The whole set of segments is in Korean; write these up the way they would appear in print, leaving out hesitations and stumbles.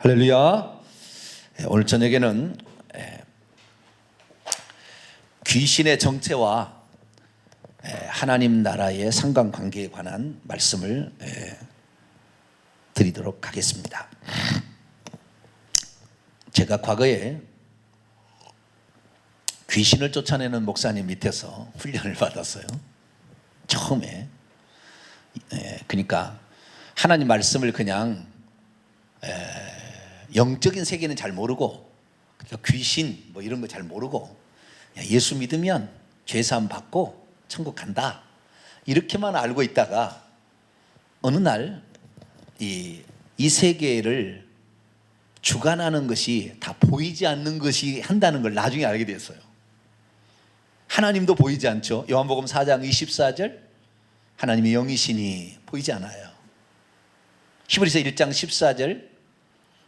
할렐루야. 오늘 저녁에는 귀신의 정체와 하나님 나라의 상관관계에 관한 말씀을 드리도록 하겠습니다. 제가 과거에 귀신을 쫓아내는 목사님 밑에서 훈련을 받았어요. 처음에. 그러니까 하나님 말씀을 그냥 영적인 세계는 잘 모르고, 그러니까 귀신 뭐 이런 거 잘 모르고, 예수 믿으면 죄사함 받고 천국 간다 이렇게만 알고 있다가 어느 날 이 세계를 주관하는 것이 다 보이지 않는 것이 한다는 걸 나중에 알게 됐어요. 하나님도 보이지 않죠. 요한복음 4장 24절 하나님이 영이시니 보이지 않아요. 히브리서 1장 14절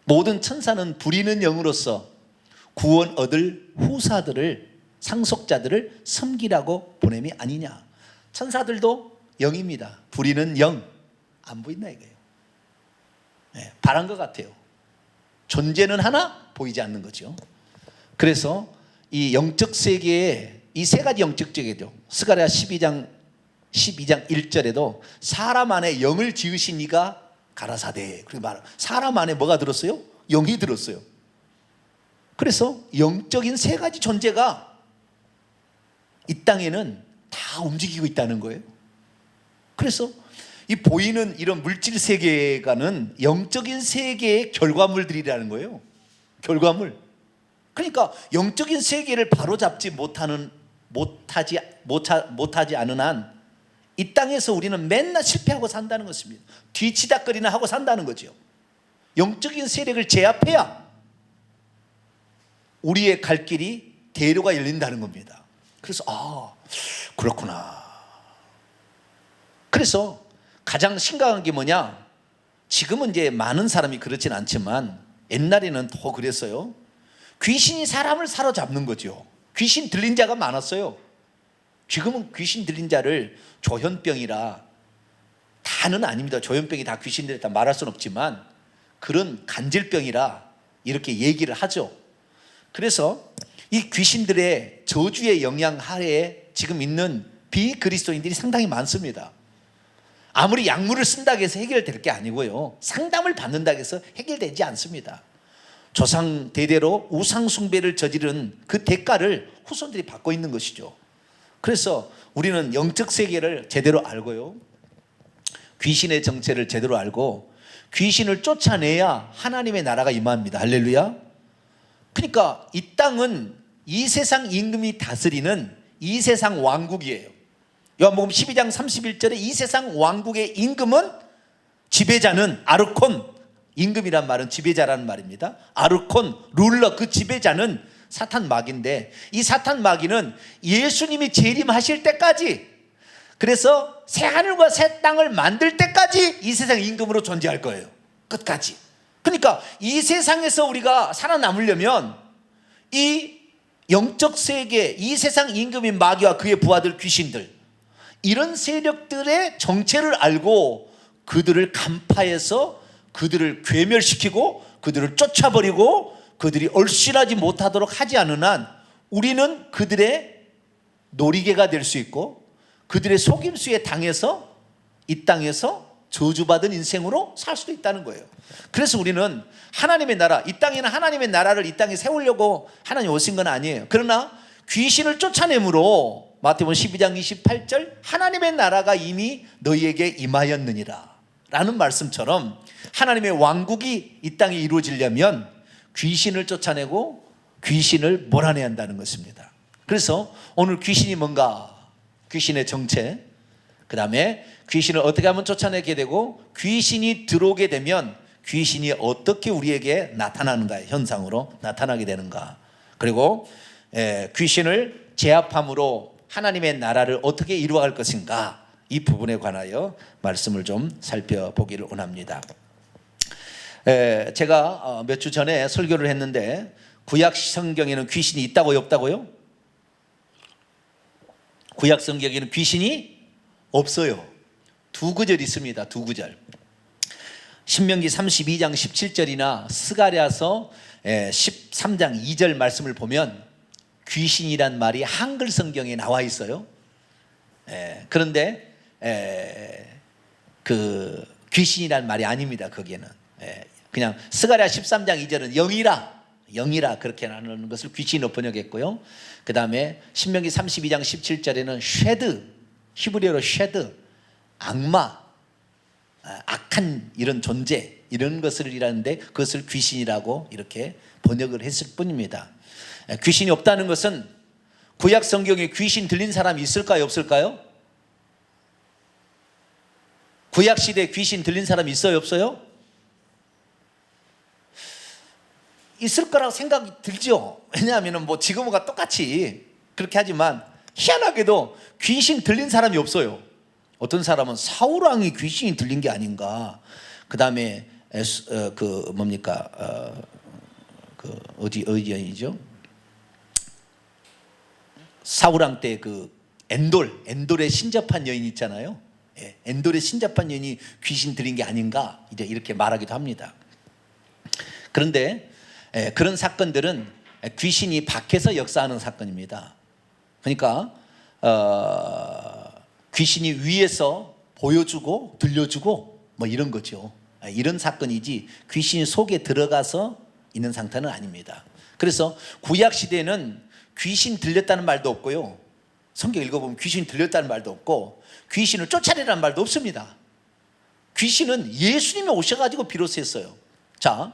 모든 천사는 부리는 영으로서 구원 얻을 후사들을, 상속자들을 섬기라고 보냄이 아니냐. 천사들도 영입니다. 부리는 영, 안 보인다 이거예요. 바란 것 같아요. 존재는 하나, 보이지 않는 거죠. 그래서 이 영적 세계에 이 세 가지 영적 세계죠. 스가랴 12장 1절에도 사람 안에 영을 지으신 이가 가라사대. 그렇게 말해요. 사람 안에 뭐가 들었어요? 영이 들었어요. 그래서 영적인 세 가지 존재가 이 땅에는 다 움직이고 있다는 거예요. 그래서 이 보이는 이런 물질 세계가는 영적인 세계의 결과물들이라는 거예요. 결과물. 그러니까 영적인 세계를 바로잡지 못하지 않은 한 이 땅에서 우리는 맨날 실패하고 산다는 것입니다. 뒤치다거리나 하고 산다는 거죠. 영적인 세력을 제압해야 우리의 갈 길이 대로가 열린다는 겁니다. 그래서 그렇구나. 그래서 가장 심각한 게 뭐냐? 지금은 이제 많은 사람이 그렇진 않지만 옛날에는 더 그랬어요. 귀신이 사람을 사로잡는 거죠. 귀신 들린 자가 많았어요. 지금은 귀신 들린 자를 조현병이라, 다는 아닙니다. 조현병이 다 귀신 들렸다 말할 수는 없지만 그런 간질병이라 이렇게 얘기를 하죠. 그래서 이 귀신들의 저주의 영향 하에 지금 있는 비그리스도인들이 상당히 많습니다. 아무리 약물을 쓴다고 해서 해결될 게 아니고요, 상담을 받는다고 해서 해결되지 않습니다. 조상 대대로 우상 숭배를 저지른 그 대가를 후손들이 받고 있는 것이죠. 그래서 우리는 영적 세계를 제대로 알고요, 귀신의 정체를 제대로 알고 귀신을 쫓아내야 하나님의 나라가 임합니다. 할렐루야. 그러니까 이 땅은 이 세상 임금이 다스리는 이 세상 왕국이에요. 요한복음 12장 31절에 이 세상 왕국의 임금은, 지배자는 아르콘, 임금이란 말은 지배자라는 말입니다. 아르콘, 룰러, 그 지배자는 사탄 마귀인데, 이 사탄 마귀는 예수님이 재림하실 때까지, 그래서 새 하늘과 새 땅을 만들 때까지 이 세상 임금으로 존재할 거예요. 끝까지. 그러니까 이 세상에서 우리가 살아남으려면 이 영적 세계, 이 세상 임금인 마귀와 그의 부하들, 귀신들, 이런 세력들의 정체를 알고 그들을 간파해서 그들을 괴멸시키고 그들을 쫓아버리고 그들이 얼씬하지 못하도록 하지 않은 한 우리는 그들의 놀이개가 될 수 있고 그들의 속임수에 당해서 이 땅에서 저주받은 인생으로 살 수도 있다는 거예요. 그래서 우리는 하나님의 나라, 이 땅에는 하나님의 나라를 이 땅에 세우려고 하나님 오신 건 아니에요. 그러나 귀신을 쫓아내므로 마태복음 12장 28절 하나님의 나라가 이미 너희에게 임하였느니라 라는 말씀처럼 하나님의 왕국이 이 땅에 이루어지려면 귀신을 쫓아내고 귀신을 몰아내야 한다는 것입니다. 그래서 오늘 귀신이 뭔가, 귀신의 정체, 그 다음에 귀신을 어떻게 하면 쫓아내게 되고 귀신이 들어오게 되면 귀신이 어떻게 우리에게 나타나는가, 현상으로 나타나게 되는가, 그리고 귀신을 제압함으로 하나님의 나라를 어떻게 이루어갈 것인가, 이 부분에 관하여 말씀을 좀 살펴보기를 원합니다. 제가 몇 주 전에 설교를 했는데 구약 성경에는 귀신이 있다고요, 없다고요? 구약 성경에는 귀신이 없어요. 두 구절 있습니다. 두 구절. 신명기 32장 17절이나 스가랴서 13장 2절 말씀을 보면 귀신이란 말이 한글 성경에 나와 있어요. 그런데 그 귀신이란 말이 아닙니다. 거기에는 그냥 스가랴 13장 2절은 영이라 그렇게 나누는 것을 귀신으로 번역했고요. 그 다음에 신명기 32장 17절에는 쉐드, 히브리어로 쉐드, 악마, 악한 이런 존재, 이런 것을 이라는데 그것을 귀신이라고 이렇게 번역을 했을 뿐입니다. 귀신이 없다는 것은 구약 성경에 귀신 들린 사람이 있을까요, 없을까요? 구약 시대에 귀신 들린 사람이 있어요, 없어요? 있을 거라고 생각이 들죠. 왜냐하면 뭐 지금과 똑같이 그렇게 하지만 희한하게도 귀신 들린 사람이 없어요. 어떤 사람은 사울왕이 귀신이 들린 게 아닌가. 그 다음에 그 뭡니까 그 어디죠? 사울왕 때 그 엔돌에 신접한 여인 있잖아요. 엔돌에 신접한 여인이 귀신 들린 게 아닌가 이제 이렇게 말하기도 합니다. 그런데 그런 사건들은 귀신이 밖에서 역사하는 사건입니다. 그러니까 귀신이 위에서 보여주고 들려주고 뭐 이런 거죠. 이런 사건이지 귀신이 속에 들어가서 있는 상태는 아닙니다. 그래서 구약 시대에는 귀신 들렸다는 말도 없고요. 성경 읽어보면 귀신 들렸다는 말도 없고 귀신을 쫓아내라는 말도 없습니다. 귀신은 예수님이 오셔가지고 비로소 했어요. 자,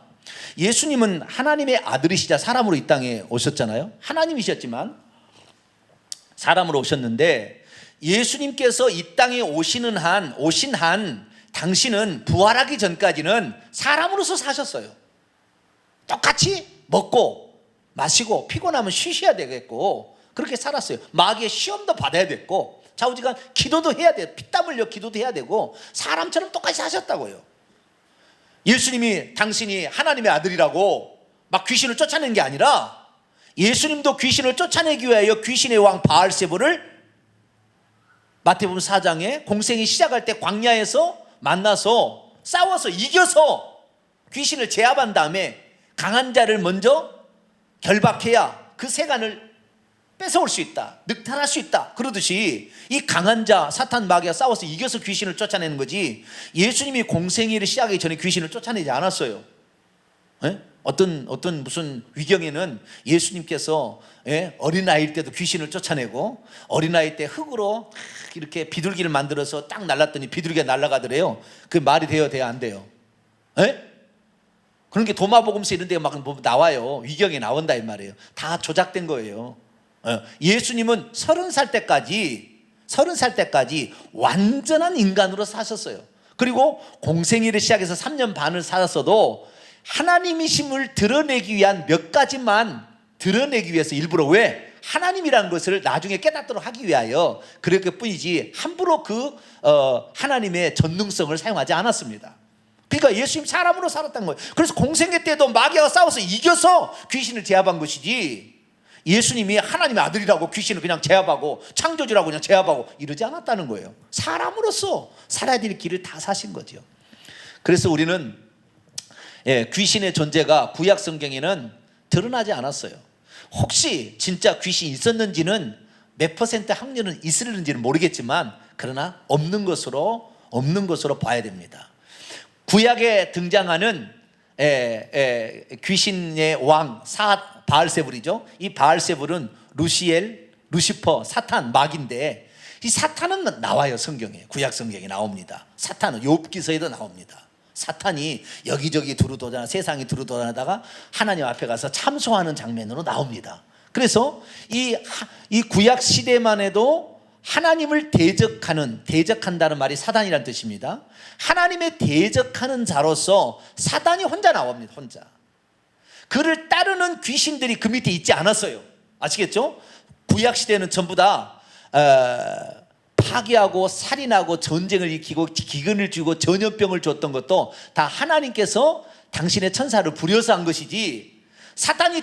예수님은 하나님의 아들이시자 사람으로 이 땅에 오셨잖아요. 하나님이셨지만 사람으로 오셨는데 예수님께서 이 땅에 오신 한 당신은 부활하기 전까지는 사람으로서 사셨어요. 똑같이 먹고 마시고 피곤하면 쉬셔야 되겠고 그렇게 살았어요. 마귀의 시험도 받아야 됐고 좌우지간 기도도 해야 돼. 피땀 흘려 기도도 해야 되고 사람처럼 똑같이 사셨다고요. 예수님이 당신이 하나님의 아들이라고 막 귀신을 쫓아낸 게 아니라 예수님도 귀신을 쫓아내기 위하여 귀신의 왕 바알세불을 마태복음 4장에 공생이 시작할 때 광야에서 만나서 싸워서 이겨서 귀신을 제압한 다음에 강한 자를 먼저 결박해야 그 세간을 뺏어올 수 있다, 늑탈할 수 있다. 그러듯이 이 강한 자 사탄 마귀와 싸워서 이겨서 귀신을 쫓아내는 거지 예수님이 공생애를 시작하기 전에 귀신을 쫓아내지 않았어요. 어떤 무슨 위경에는 예수님께서 어린아이일 때도 귀신을 쫓아내고 어린아이 때 흙으로 이렇게 비둘기를 만들어서 딱 날랐더니 비둘기가 날아가더래요. 그게 말이 돼요 안 돼요? 그런 게 도마복음서 이런 데 막 나와요. 위경에 나온다 이 말이에요. 다 조작된 거예요. 예수님은 30살 때까지 완전한 인간으로 사셨어요. 그리고 공생애를 시작해서 3년 반을 살았어도 하나님이심을 드러내기 위한 몇 가지만 드러내기 위해서 일부러 왜? 하나님이라는 것을 나중에 깨닫도록 하기 위하여 그랬을 뿐이지 함부로 그 하나님의 전능성을 사용하지 않았습니다. 그러니까 예수님 사람으로 살았던 거예요. 그래서 공생애 때도 마귀와 싸워서 이겨서 귀신을 제압한 것이지 예수님이 하나님의 아들이라고 귀신을 그냥 제압하고 창조주라고 그냥 제압하고 이러지 않았다는 거예요. 사람으로서 살아야 될 길을 다 사신 거죠. 그래서 우리는 귀신의 존재가 구약 성경에는 드러나지 않았어요. 혹시 진짜 귀신이 있었는지는 몇 퍼센트 확률은 있을는지는 모르겠지만 그러나 없는 것으로 봐야 됩니다. 구약에 등장하는 귀신의 왕 바알세불이죠. 이 바알세불은 루시퍼, 사탄, 마귀인데 이 사탄은 나와요. 성경에, 구약 성경에 나옵니다. 사탄은 욥기서에도 나옵니다. 사탄이 여기저기 두루도다나 세상에 두루도다니다가 하나님 앞에 가서 참소하는 장면으로 나옵니다. 그래서 이 구약 시대만 해도 하나님을 대적한다는 말이 사단이라는 뜻입니다. 하나님의 대적하는 자로서 사단이 혼자 나옵니다. 혼자. 그를 따르는 귀신들이 그 밑에 있지 않았어요. 아시겠죠? 구약 시대는 전부 다 파괴하고 살인하고 전쟁을 일으키고 기근을 주고 전염병을 줬던 것도 다 하나님께서 당신의 천사를 부려서 한 것이지 사탄이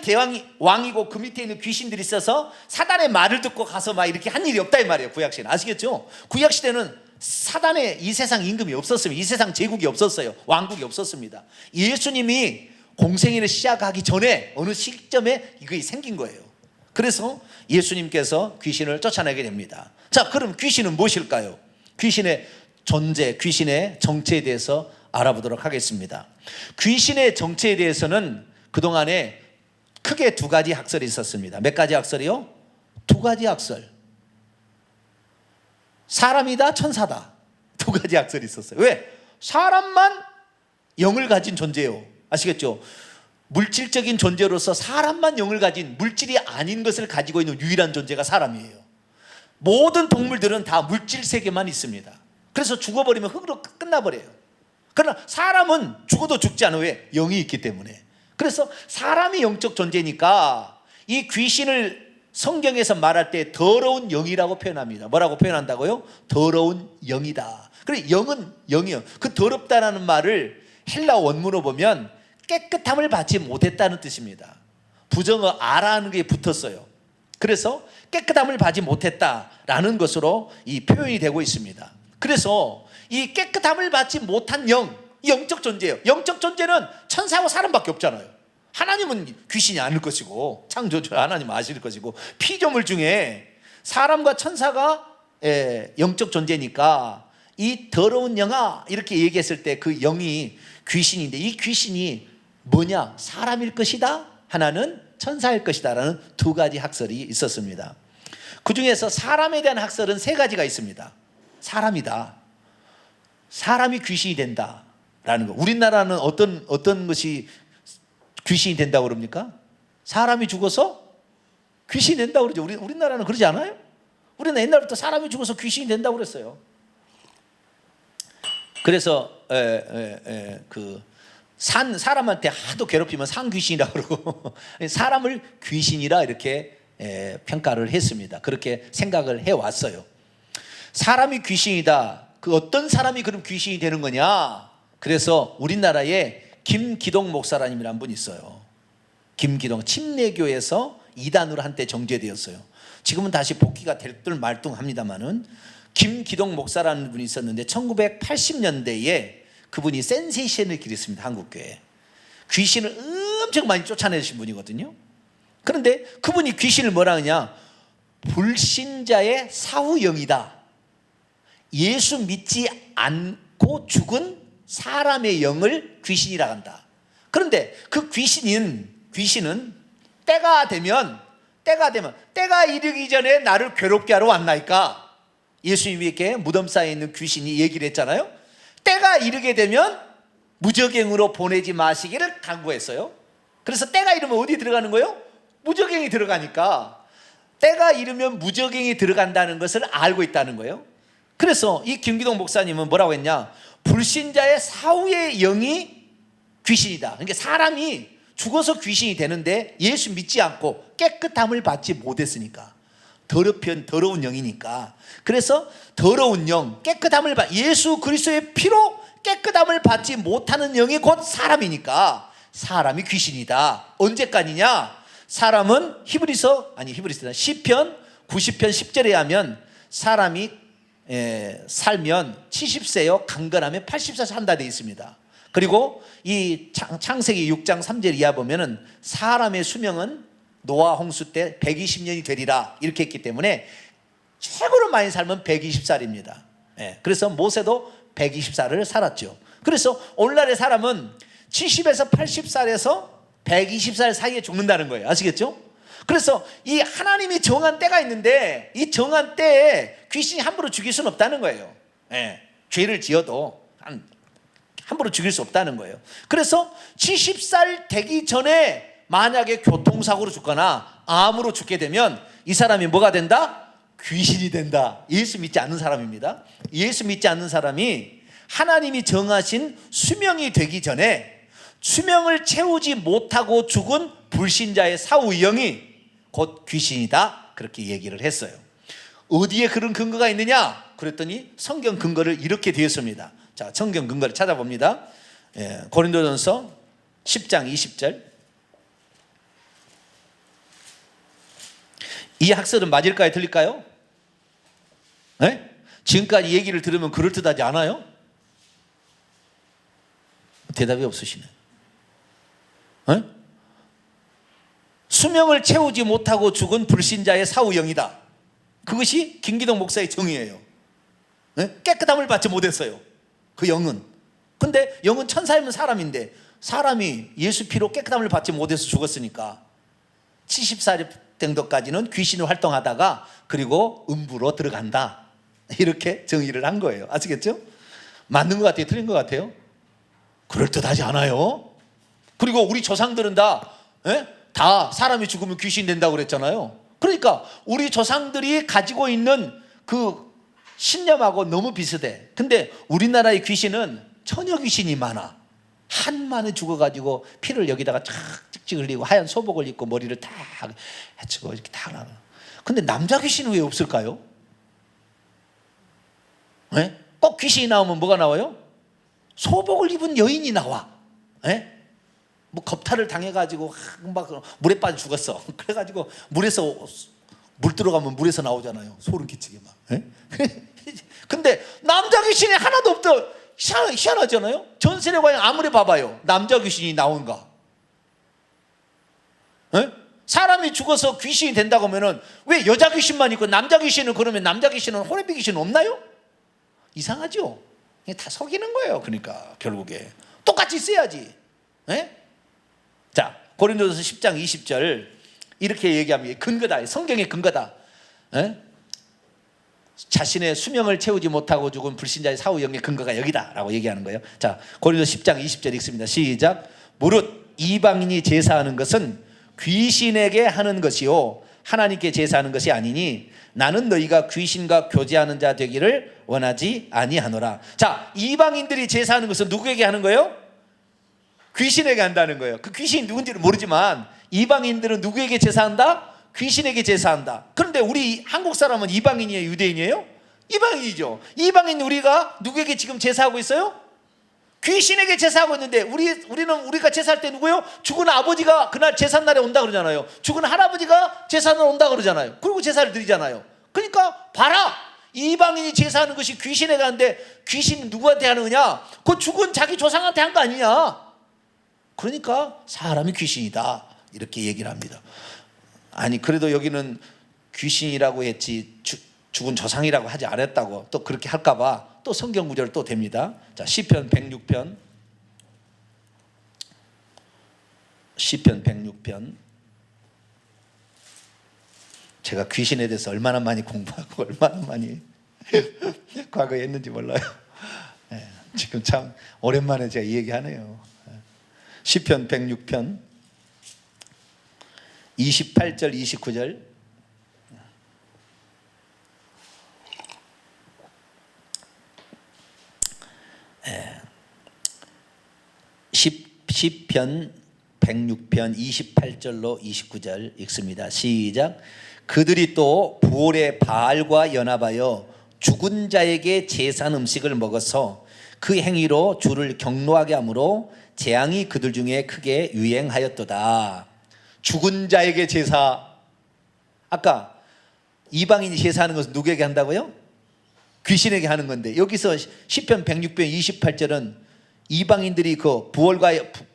왕이고 그 밑에 있는 귀신들이 있어서 사단의 말을 듣고 가서 막 이렇게 한 일이 없다 이 말이에요. 구약 시대는. 아시겠죠? 구약 시대는 사단의 이 세상 임금이 없었습니다. 이 세상 제국이 없었어요. 왕국이 없었습니다. 예수님이 공생애를 시작하기 전에 어느 시점에 이게 생긴 거예요. 그래서 예수님께서 귀신을 쫓아내게 됩니다. 자, 그럼 귀신은 무엇일까요? 귀신의 존재, 귀신의 정체에 대해서 알아보도록 하겠습니다. 귀신의 정체에 대해서는 그동안에 크게 두 가지 학설이 있었습니다. 몇 가지 학설이요? 두 가지 학설. 사람이다, 천사다. 두 가지 학설이 있었어요. 왜? 사람만 영을 가진 존재예요. 아시겠죠? 물질적인 존재로서 사람만 영을 가진, 물질이 아닌 것을 가지고 있는 유일한 존재가 사람이에요. 모든 동물들은 다 물질 세계만 있습니다. 그래서 죽어버리면 흙으로 끝나버려요. 그러나 사람은 죽어도 죽지 않아요. 왜? 영이 있기 때문에. 그래서 사람이 영적 존재니까 이 귀신을 성경에서 말할 때 더러운 영이라고 표현합니다. 뭐라고 표현한다고요? 더러운 영이다. 그래, 영은 영이요. 그 더럽다라는 말을 헬라 원문으로 보면 깨끗함을 받지 못했다는 뜻입니다. 부정어 아라는 게 붙었어요. 그래서 깨끗함을 받지 못했다라는 것으로 이 표현이 되고 있습니다. 그래서 이 깨끗함을 받지 못한 영, 영적 존재예요. 영적 존재는 천사하고 사람밖에 없잖아요. 하나님은 귀신이 아닐 것이고, 창조주 하나님 아실 것이고, 피조물 중에 사람과 천사가 영적 존재니까 이 더러운 영아 이렇게 얘기했을 때 그 영이 귀신인데, 이 귀신이 뭐냐? 사람일 것이다, 하나는 천사일 것이다 라는 두 가지 학설이 있었습니다. 그 중에서 사람에 대한 학설은 세 가지가 있습니다. 사람이다, 사람이 귀신이 된다 라는 거. 우리나라는 어떤 것이 귀신이 된다고 그럽니까? 사람이 죽어서 귀신이 된다고 그러죠. 우리나라는 그러지 않아요? 우리는 옛날부터 사람이 죽어서 귀신이 된다고 그랬어요. 그래서 사람한테 하도 괴롭히면 산 귀신이라고 그러고 사람을 귀신이라 이렇게 평가를 했습니다. 그렇게 생각을 해왔어요. 사람이 귀신이다. 그 어떤 사람이 그럼 귀신이 되는 거냐? 그래서 우리나라에 김기동 목사님이라는 분이 있어요. 김기동, 침례교에서 이단으로 한때 정죄되었어요. 지금은 다시 복귀가 될 듯 말뚱합니다만은 김기동 목사라는 분이 있었는데 1980년대에 그분이 센세이션을 기렸습니다. 한국교회에. 귀신을 엄청 많이 쫓아내신 분이거든요. 그런데 그분이 귀신을 뭐라 하냐? 불신자의 사후영이다. 예수 믿지 않고 죽은 사람의 영을 귀신이라 한다. 그런데 그 귀신은 때가 이르기 전에 나를 괴롭게 하러 왔나이까? 예수님에게 무덤 사이에 있는 귀신이 얘기를 했잖아요. 때가 이르게 되면 무저갱으로 보내지 마시기를 당부했어요. 그래서 때가 이르면 어디 들어가는 거예요? 무저갱이 들어가니까 때가 이르면 무저갱이 들어간다는 것을 알고 있다는 거예요. 그래서 이 김기동 목사님은 뭐라고 했냐? 불신자의 사후의 영이 귀신이다. 그러니까 사람이 죽어서 귀신이 되는데 예수 믿지 않고 깨끗함을 받지 못했으니까, 더러운 영이니까. 그래서 더러운 영, 깨끗함을 예수 그리스도의 피로 깨끗함을 받지 못하는 영이 곧 사람이니까 사람이 귀신이다. 언제까지냐? 사람은 시편 90편 10절에 하면 사람이 살면 70세요 강건하면 80세 산다 되어 있습니다. 그리고 이 창세기 6장 3절 이하 보면은 사람의 수명은 노아 홍수 때 120년이 되리라 이렇게 했기 때문에 최고로 많이 살면 120살입니다. 그래서 모세도 120살을 살았죠. 그래서 오늘날의 사람은 70에서 80살에서 120살 사이에 죽는다는 거예요. 아시겠죠? 그래서 이 하나님이 정한 때가 있는데 이 정한 때에 귀신이 함부로 죽일 수는 없다는 거예요. 죄를 지어도 함부로 죽일 수 없다는 거예요. 그래서 70살 되기 전에 만약에 교통사고로 죽거나 암으로 죽게 되면 이 사람이 뭐가 된다? 귀신이 된다. 예수 믿지 않는 사람입니다. 예수 믿지 않는 사람이 하나님이 정하신 수명이 되기 전에 수명을 채우지 못하고 죽은 불신자의 사후 영이 곧 귀신이다. 그렇게 얘기를 했어요. 어디에 그런 근거가 있느냐? 그랬더니 성경 근거를 이렇게 되었습니다. 자, 성경 근거를 찾아봅니다. 고린도전서 10장 20절. 이 학설은 맞을까요? 틀릴까요? 네? 지금까지 얘기를 들으면 그럴듯하지 않아요? 대답이 없으시네. 에? 수명을 채우지 못하고 죽은 불신자의 사후영이다. 그것이 김기동 목사의 정의예요. 에? 깨끗함을 받지 못했어요, 그 영은. 근데 영은 천사이면 사람인데, 사람이 예수 피로 깨끗함을 받지 못해서 죽었으니까 70살 정도까지는 귀신을 활동하다가 그리고 음부로 들어간다, 이렇게 정의를 한 거예요. 아시겠죠? 맞는 것 같아요? 틀린 것 같아요? 그럴듯하지 않아요? 그리고 우리 조상들은 다 사람이 죽으면 귀신 된다고 그랬잖아요. 그러니까 우리 조상들이 가지고 있는 그 신념하고 너무 비슷해. 근데 우리나라의 귀신은 처녀 귀신이 많아. 한만에 죽어가지고 피를 여기다가 쫙 찍찍 흘리고 하얀 소복을 입고 머리를 다 해치고 이렇게 다 나가. 근데 남자 귀신은 왜 없을까요? 네? 꼭 귀신이 나오면 뭐가 나와요? 소복을 입은 여인이 나와. 네? 뭐 겁탈을 당해가지고 막 물에 빠져 죽었어. 그래가지고 물 들어가면 물에서 나오잖아요. 소름 끼치게 막. 네? 근데 남자 귀신이 하나도 없더. 희한하잖아요. 전설의 고향 아무리 봐봐요, 남자 귀신이 나온가? 네? 사람이 죽어서 귀신이 된다고 하면은 왜 여자 귀신만 있고 남자 귀신은, 그러면 남자 귀신은 호레비 귀신은 없나요? 이상하죠? 다 속이는 거예요. 그러니까 결국에 똑같이 있어야지. 네? 자, 고린도서 10장 20절 이렇게 얘기합니다. 근거다, 성경의 근거다. 네? 자신의 수명을 채우지 못하고 죽은 불신자의 사후영의 근거가 여기다라고 얘기하는 거예요. 자, 고린도서 10장 20절 읽습니다. 시작. 무릇 이방인이 제사하는 것은 귀신에게 하는 것이요 하나님께 제사하는 것이 아니니 나는 너희가 귀신과 교제하는 자 되기를 원하지 아니하노라. 자, 이방인들이 제사하는 것은 누구에게 하는 거예요? 귀신에게 한다는 거예요. 그 귀신이 누군지는 모르지만 이방인들은 누구에게 제사한다? 귀신에게 제사한다. 그런데 우리 한국 사람은 이방인이에요, 유대인이에요? 이방인이죠. 이방인 우리가 누구에게 지금 제사하고 있어요? 귀신에게 제사하고 있는데 우리가 제사할 때 누구요? 죽은 아버지가 그날 제삿날에 온다 그러잖아요. 죽은 할아버지가 제삿날 온다 그러잖아요. 그리고 제사를 드리잖아요. 그러니까 봐라, 이방인이 제사하는 것이 귀신에게 하는데 귀신은 누구한테 하는 거냐? 그 죽은 자기 조상한테 한 거 아니냐? 그러니까 사람이 귀신이다, 이렇게 얘기를 합니다. 아니, 그래도 여기는 귀신이라고 했지 죽은 조상이라고 하지 않았다고 또 그렇게 할까봐 또 성경 구절 또 됩니다. 자, 시편 106편, 시편 106편. 제가 귀신에 대해서 얼마나 많이 공부하고 얼마나 많이 과거에 했는지 몰라요. 네, 지금 참 오랜만에 제가 이 얘기하네요. 시편 106편 28절 29절. 시편 106편 28절로 29절 읽습니다. 시작. 그들이 또 부올의 바알과 연합하여 죽은 자에게 제사한 음식을 먹어서 그 행위로 주를 경노하게 하므로 재앙이 그들 중에 크게 유행하였도다. 죽은 자에게 제사. 아까 이방인이 제사하는 것은 누구에게 한다고요? 귀신에게 하는 건데, 여기서 시편 106편 28절은 이방인들이 그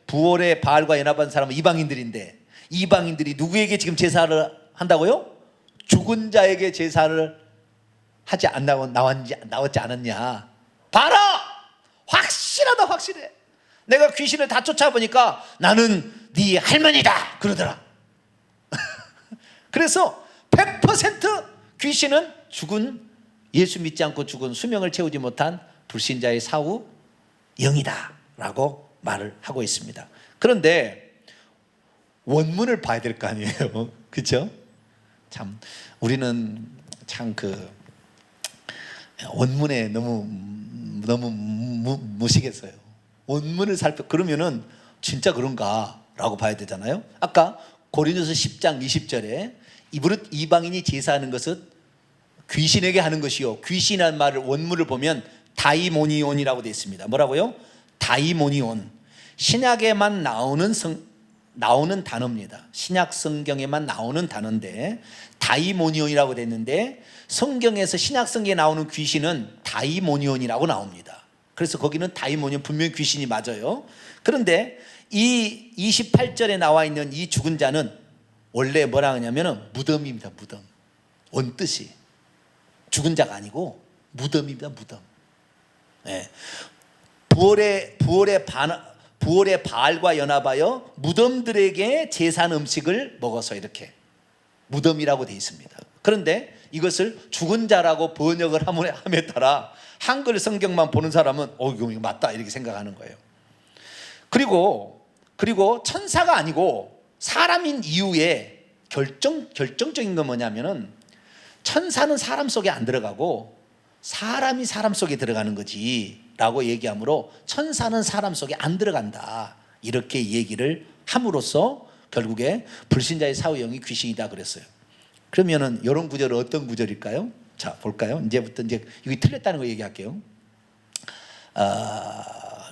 부올의 바알과 연합한 사람은 이방인들인데, 이방인들이 누구에게 지금 제사를 한다고요? 죽은 자에게 제사를 하지 않나고 나왔지 않았냐? 봐라, 확실하다, 확실해. 내가 귀신을 다 쫓아보니까 나는 네 할머니다 그러더라. 그래서 100% 귀신은 죽은, 예수 믿지 않고 죽은, 수명을 채우지 못한 불신자의 사후 영이다 라고 말을 하고 있습니다. 그런데 원문을 봐야 될 거 아니에요. 그렇죠? 참 우리는 참 그 원문에 너무 무시겠어요. 원문을 그러면은 진짜 그런가 라고 봐야 되잖아요. 아까 고린도서 10장 20절에 무릇 이방인이 제사하는 것은 귀신에게 하는 것이요, 귀신이라는 말을 원문을 보면 다이모니온이라고 되어 있습니다. 뭐라고요? 다이모니온. 신약에만 나오는 나오는 단어입니다. 신약 성경에만 나오는 단어인데 다이모니온이라고 됐는데 성경에서 신약 성경에 나오는 귀신은 다이모니온이라고 나옵니다. 그래서 거기는 다이모니온 분명히 귀신이 맞아요. 그런데 이 28절에 나와 있는 이 죽은 자는 원래 뭐라 하냐면 무덤입니다. 무덤. 원뜻이 죽은 자가 아니고 무덤입니다. 무덤. 네. 부활의 바알과 연합하여 무덤들에게 제사한 음식을 먹어서 이렇게 무덤이라고 되어 있습니다. 그런데 이것을 죽은 자라고 번역을 함에 따라 한글 성경만 보는 사람은 이거 맞다 이렇게 생각하는 거예요. 그리고 천사가 아니고 사람인 이후에 결정적인 건 뭐냐면은 천사는 사람 속에 안 들어가고 사람이 사람 속에 들어가는 거지 라고 얘기하므로 천사는 사람 속에 안 들어간다 이렇게 얘기를 함으로써 결국에 불신자의 사후의 영이 귀신이다 그랬어요. 그러면은 이런 구절은 어떤 구절일까요? 자 볼까요? 이제부터 이게 틀렸다는 거 얘기할게요.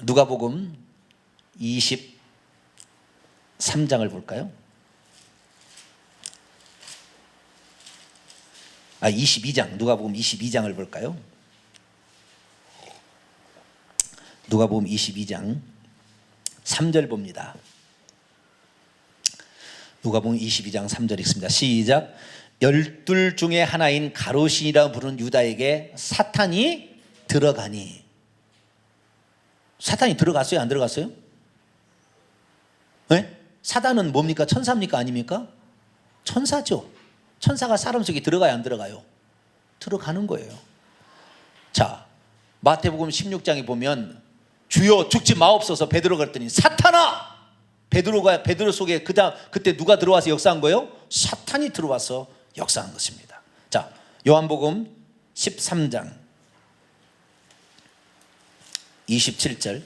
누가복음 23장을 볼까요? 22장 누가복음 22장을 볼까요? 누가복음 22장 3절 봅니다. 누가복음 22장 3절 읽습니다. 시작. 12 중에 하나인 가롯신이라 부르는 유다에게 사탄이 들어가니. 사탄이 들어갔어요? 안 들어갔어요? 네? 사단은 뭡니까? 천사입니까? 아닙니까? 천사죠. 천사가 사람 속에 들어가야 안 들어가요? 들어가는 거예요. 자, 마태복음 16장에 보면 주여 죽지 마옵소서 베드로가 그랬더니 사탄아! 베드로 속에 그때 누가 들어와서 역사한 거예요? 사탄이 들어와서 역사한 것입니다. 자, 요한복음 13장 27절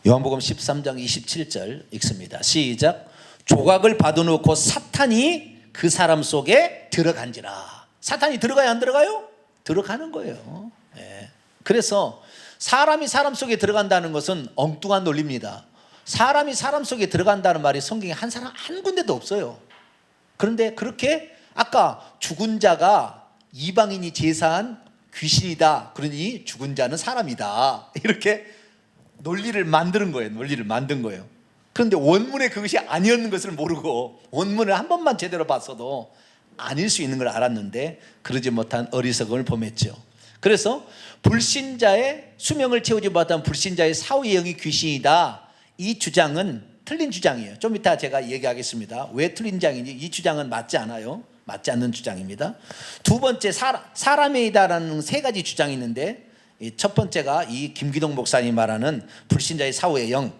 요한복음 13장 27절 읽습니다. 시작. 조각을 받아놓고 사탄이 그 사람 속에 들어간지라. 사탄이 들어가요? 안 들어가요? 들어가는 거예요. 네. 그래서 사람이 사람 속에 들어간다는 것은 엉뚱한 논리입니다. 사람이 사람 속에 들어간다는 말이 성경에 한 군데도 없어요. 그런데 그렇게 아까 죽은 자가 이방인이 제사한 귀신이다 그러니 죽은 자는 사람이다 이렇게 논리를 만든 거예요. 그런데 원문에 그것이 아니었는 것을 모르고 원문을 한 번만 제대로 봤어도 아닐 수 있는 걸 알았는데 그러지 못한 어리석음을 범했죠. 그래서 불신자의 수명을 채우지 못한 불신자의 사후의 영이 귀신이다. 이 주장은 틀린 주장이에요. 좀 이따 제가 얘기하겠습니다. 왜 틀린 주장인지. 이 주장은 맞지 않아요. 맞지 않는 주장입니다. 두 번째 사람이다라는 세 가지 주장이 있는데 첫 번째가 이 김기동 목사님이 말하는 불신자의 사후의 영,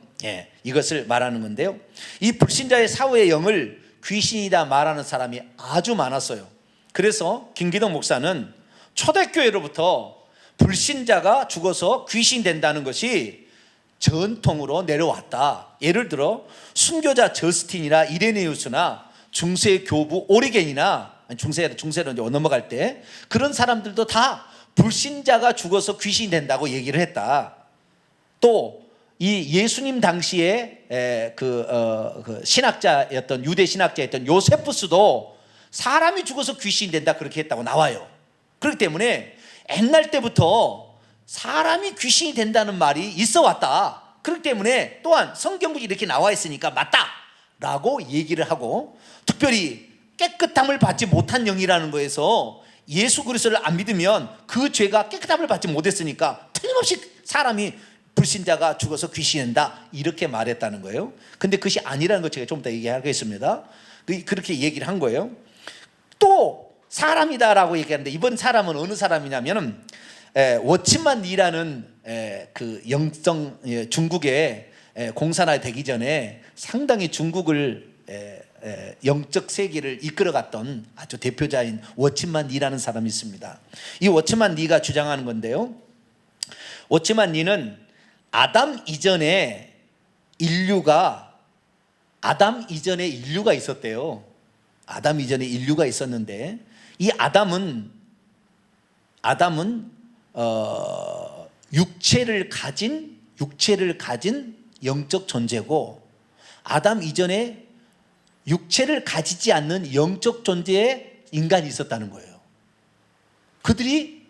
이것을 말하는 건데요. 이 불신자의 사후의 영을 귀신이다 말하는 사람이 아주 많았어요. 그래서 김기동 목사는 초대교회로부터 불신자가 죽어서 귀신 된다는 것이 전통으로 내려왔다. 예를 들어 순교자 저스틴이나 이레네우스나 중세 교부 오리겐이나 중세로 넘어갈 때 그런 사람들도 다 불신자가 죽어서 귀신이 된다고 얘기를 했다. 또 이 예수님 당시에 신학자였던 유대 신학자였던 요세푸스도 사람이 죽어서 귀신이 된다 그렇게 했다고 나와요. 그렇기 때문에 옛날 때부터 사람이 귀신이 된다는 말이 있어 왔다. 그렇기 때문에 또한 성경에 이렇게 나와 있으니까 맞다라고 얘기를 하고 특별히 깨끗함을 받지 못한 영이라는 거에서 예수 그리스도를 안 믿으면 그 죄가 깨끗함을 받지 못했으니까 틀림없이 사람이 불신자가 죽어서 귀신이 된다 이렇게 말했다는 거예요. 근데 그것이 아니라는 것 제가 좀 이따 얘기하겠습니다. 그렇게 얘기를 한 거예요. 또 사람이다라고 얘기하는데 이번 사람은 어느 사람이냐면은 워치만 리라는 그 영성 중국의 공산화 되기 전에 상당히 중국을 영적 세계를 이끌어갔던 아주 대표자인 워치만 리라는 사람이 있습니다. 이 워치만 리가 주장하는 건데요. 워치만 리는 아담 이전에 인류가 있었대요. 아담 이전에 인류가 있었는데 이 아담은 육체를 가진 영적 존재고, 아담 이전에 육체를 가지지 않는 영적 존재의 인간이 있었다는 거예요. 그들이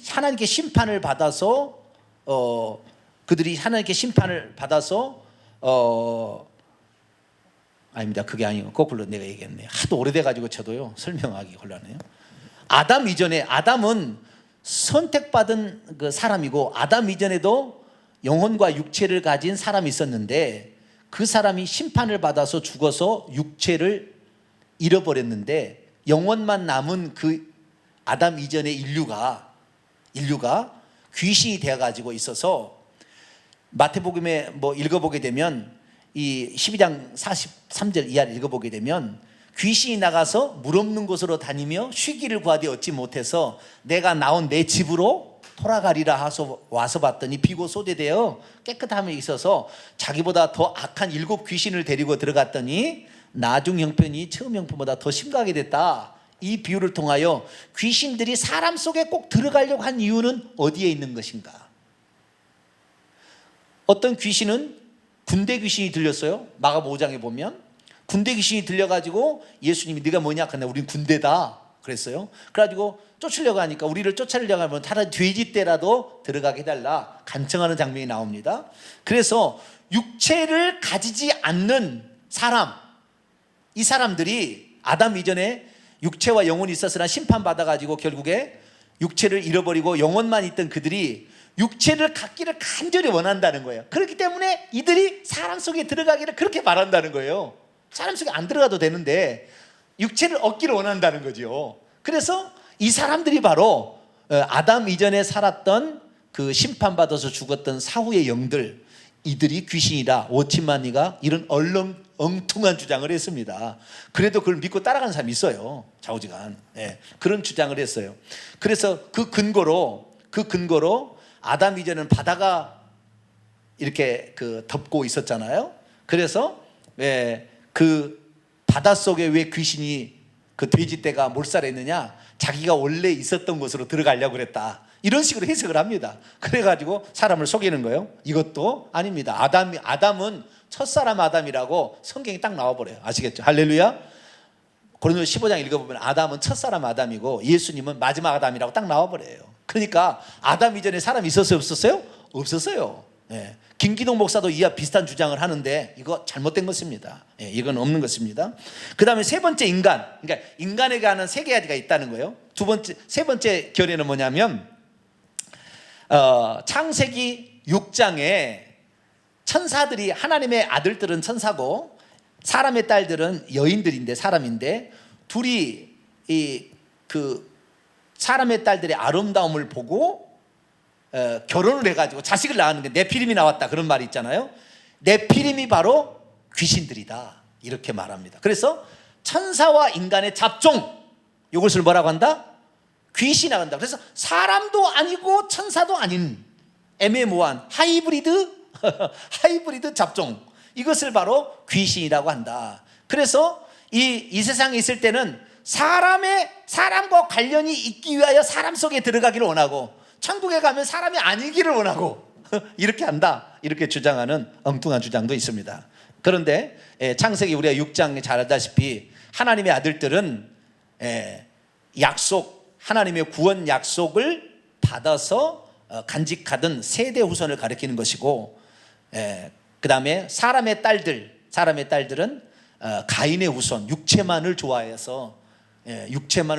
하나님께 심판을 받아서 아닙니다. 그게 아니고 거꾸로 내가 얘기했네요. 하도 오래돼 가지고 저도요 설명하기 곤란해요. 아담 이전에, 아담은 선택받은 그 사람이고, 아담 이전에도 영혼과 육체를 가진 사람이 있었는데, 그 사람이 심판을 받아서 죽어서 육체를 잃어버렸는데, 영혼만 남은 그 아담 이전의 인류가 귀신이 되어 가지고 있어서, 마태복음에 뭐 읽어보게 되면 이 12장 43절 이하를 읽어보게 되면, 귀신이 나가서 물 없는 곳으로 다니며 쉬기를 구하되 얻지 못해서 내가 나온 내 집으로 돌아가리라 하서 와서 봤더니 비고 소대되어 깨끗함에 있어서 자기보다 더 악한 7 귀신을 데리고 들어갔더니 나중 형편이 처음 형편보다 더 심각하게 됐다. 이 비유를 통하여 귀신들이 사람 속에 꼭 들어가려고 한 이유는 어디에 있는 것인가? 어떤 귀신은 군대 귀신이 들렸어요. 마가복음 5장에 보면 군대 귀신이 들려가지고 예수님이 네가 뭐냐? 근데 우린 군대다 그랬어요. 그래가지고 쫓으려고 하니까, 우리를 쫓으려고 하면 차라리 돼지 떼라도 들어가게 해달라 간청하는 장면이 나옵니다. 그래서 육체를 가지지 않는 사람, 이 사람들이 아담 이전에 육체와 영혼이 있었으나 심판받아가지고 결국에 육체를 잃어버리고 영혼만 있던 그들이 육체를 갖기를 간절히 원한다는 거예요. 그렇기 때문에 이들이 사람 속에 들어가기를 그렇게 바란다는 거예요. 사람 속에 안 들어가도 되는데 육체를 얻기를 원한다는 거죠. 그래서 이 사람들이 바로 아담 이전에 살았던 그 심판받아서 죽었던 사후의 영들, 이들이 귀신이다, 오치마니가 이런 엉뚱한 주장을 했습니다. 그래도 그걸 믿고 따라가는 사람이 있어요. 좌우지간. 그런 주장을 했어요. 그래서 그 근거로 아담 이전에는 바다가 이렇게 그 덮고 있었잖아요. 그래서 그 바닷속에 왜 귀신이 그 돼지떼가 몰살했느냐? 자기가 원래 있었던 곳으로 들어가려고 그랬다. 이런 식으로 해석을 합니다. 그래가지고 사람을 속이는 거예요. 이것도 아닙니다. 아담은 첫사람 아담이라고 성경이 딱 나와버려요. 아시겠죠? 할렐루야. 고린도서 15장 읽어보면 아담은 첫사람 아담이고 예수님은 마지막 아담이라고 딱 나와버려요. 그러니까 아담 이전에 사람이 있었어요? 없었어요? 없었어요. 김기동 목사도 이와 비슷한 주장을 하는데 이거 잘못된 것입니다. 이건 없는 것입니다. 그 다음에 세 번째 인간, 그러니까 인간에게 하는 세 가지가 있다는 거예요. 세 번째 견해는 뭐냐면 창세기 6장에 천사들이, 하나님의 아들들은 천사고 사람의 딸들은 여인들인데, 사람인데, 둘이 그 사람의 딸들의 아름다움을 보고 결혼을 해가지고 자식을 낳았는데 네피림이 나왔다, 그런 말이 있잖아요. 네피림이 바로 귀신들이다, 이렇게 말합니다. 그래서 천사와 인간의 잡종, 이것을 뭐라고 한다? 귀신이라고 한다. 그래서 사람도 아니고 천사도 아닌 애매모호한 하이브리드 잡종, 이것을 바로 귀신이라고 한다. 그래서 이 세상에 있을 때는 사람과 관련이 있기 위하여 사람 속에 들어가기를 원하고, 천국에 가면 사람이 아니기를 원하고 이렇게 한다, 이렇게 주장하는 엉뚱한 주장도 있습니다. 그런데 창세기 우리가 6장에 잘 알다시피 하나님의 아들들은 하나님의 구원 약속을 받아서 간직하던 세대 후손을 가리키는 것이고, 그 다음에 사람의 딸들은 가인의 후손, 육체만을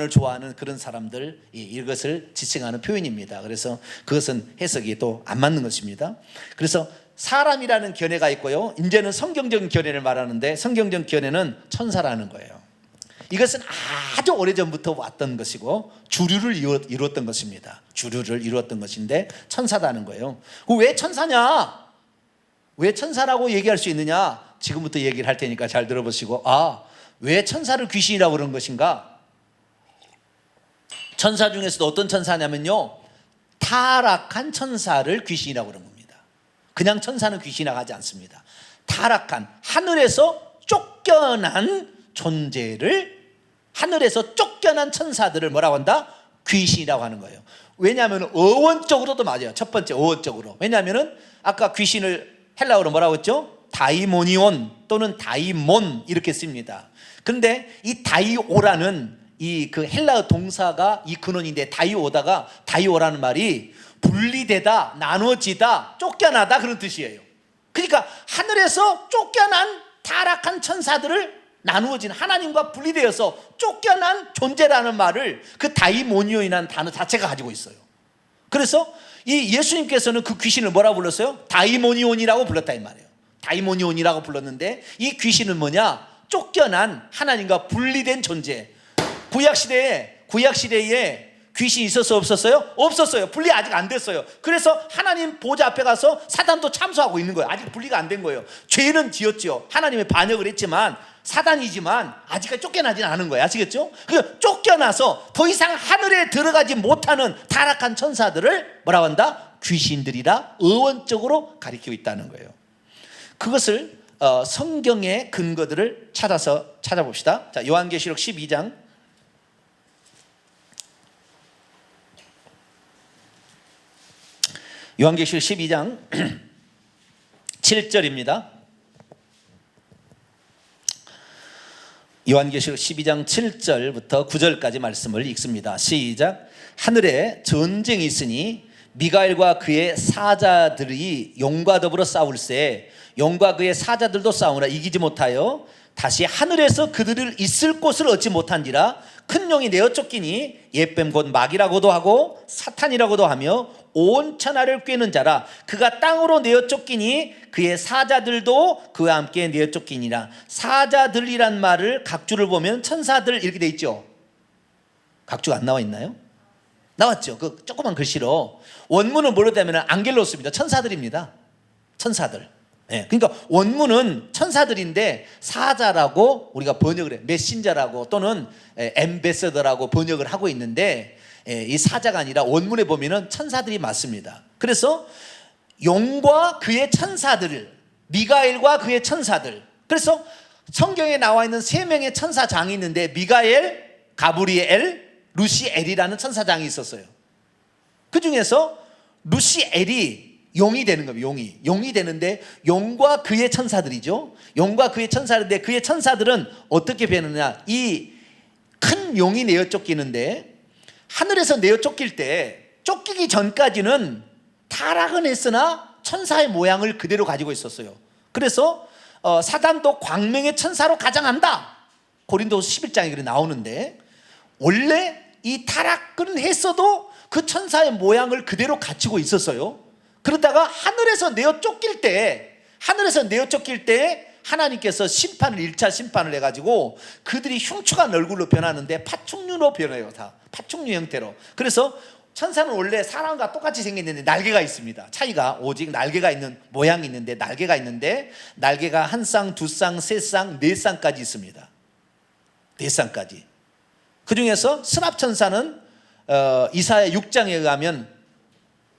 좋아하는 그런 사람들, 이것을 지칭하는 표현입니다. 그래서 그것은 해석이 또 안 맞는 것입니다. 그래서 사람이라는 견해가 있고요, 이제는 성경적인 견해를 말하는데, 성경적 견해는 천사라는 거예요. 이것은 아주 오래전부터 왔던 것이고 주류를 이루었던 것입니다. 주류를 이루었던 것인데 천사라는 거예요. 왜 천사냐? 왜 천사라고 얘기할 수 있느냐? 지금부터 얘기를 할 테니까 잘 들어보시고, 왜 천사를 귀신이라고 그런 것인가? 천사 중에서도 어떤 천사냐면요, 타락한 천사를 귀신이라고 그런 겁니다. 그냥 천사는 귀신이라고 하지 않습니다. 타락한, 하늘에서 쫓겨난 존재를, 하늘에서 쫓겨난 천사들을 뭐라고 한다? 귀신이라고 하는 거예요. 왜냐하면 어원적으로도 맞아요. 첫 번째 어원적으로. 왜냐하면 아까 귀신을 헬라어로 뭐라고 했죠? 다이모니온 또는 다이몬 이렇게 씁니다. 그런데 이 다이오라는 이 그 헬라어 동사가 이 근원인데 다이오라는 말이 분리되다, 나눠지다, 쫓겨나다 그런 뜻이에요. 그러니까 하늘에서 쫓겨난 타락한 천사들을 나누어진 하나님과 분리되어서 쫓겨난 존재라는 말을 그 다이모니온이라는 단어 자체가 가지고 있어요. 그래서 이 예수님께서는 그 귀신을 뭐라고 불렀어요? 다이모니온이라고 불렀다 이 말이에요. 다이모니온이라고 불렀는데 이 귀신은 뭐냐? 쫓겨난 하나님과 분리된 존재. 구약시대에 귀신이 있었어요? 없었어요? 없었어요. 분리 아직 안 됐어요. 그래서 하나님 보좌 앞에 가서 사단도 참소하고 있는 거예요. 아직 분리가 안 된 거예요. 죄는 지었죠. 하나님의 반역을 했지만 사단이지만 아직까지 쫓겨나지는 않은 거예요. 아시겠죠? 그 쫓겨나서 더 이상 하늘에 들어가지 못하는 타락한 천사들을 뭐라고 한다? 귀신들이라 어원적으로 가리키고 있다는 거예요. 그것을 성경의 근거들을 찾아봅시다. 자, 요한계시록 12장 요한계시록 12장 7절입니다. 요한계시록 12장 7절부터 9절까지 말씀을 읽습니다. 시작. 하늘에 전쟁이 있으니 미가엘과 그의 사자들이 용과 더불어 싸울세 용과 그의 사자들도 싸우나 이기지 못하여 다시 하늘에서 그들을 있을 곳을 얻지 못한지라 큰 용이 내어 쫓기니 옛뱀 곧 마귀라고도 하고 사탄이라고도 하며 온 천하를 꿰는 자라 그가 땅으로 내어 쫓기니 그의 사자들도 그와 함께 내어 쫓기니라. 사자들이란 말을 각주를 보면 천사들 이렇게 돼 있죠. 각주가 안 나와 있나요? 나왔죠. 그 조그만 글씨로. 원문은 뭐로 되면 안겔로스입니다. 천사들입니다. 천사들. 네, 그러니까 원문은 천사들인데 사자라고 우리가 번역을 해. 메신저라고 또는 엠베서더라고 번역을 하고 있는데 이 사자가 아니라 원문에 보면은 천사들이 맞습니다. 그래서 용과 그의 천사들, 미가엘과 그의 천사들. 그래서 성경에 나와 있는 세 명의 천사장이 있는데 미가엘, 가브리엘, 루시엘이라는 천사장이 있었어요. 그 중에서 루시엘이 용이 되는 겁니다. 용이 되는데 용과 그의 천사들이죠. 용과 그의 천사들인데 그의 천사들은 어떻게 변하느냐? 이 큰 용이 내어 쫓기는데 하늘에서 내어 쫓길 때 쫓기기 전까지는 타락은 했으나 천사의 모양을 그대로 가지고 있었어요. 그래서 사단도 광명의 천사로 가장한다. 고린도서 11장에 그렇게 나오는데 원래 이 타락은 했어도 그 천사의 모양을 그대로 갖추고 있었어요. 그러다가 하늘에서 내어 쫓길 때 하나님께서 1차 심판을 해가지고 그들이 흉측한 얼굴로 변하는데 파충류로 변해요. 다 파충류 형태로. 그래서 천사는 원래 사람과 똑같이 생겼는데 날개가 있습니다. 차이가 오직 날개가 있는 모양이 있는데 날개가 한 쌍, 두 쌍, 세 쌍, 네 쌍까지 있습니다. 네 쌍까지. 그 중에서 스랍천사는 이사야 6장에 의하면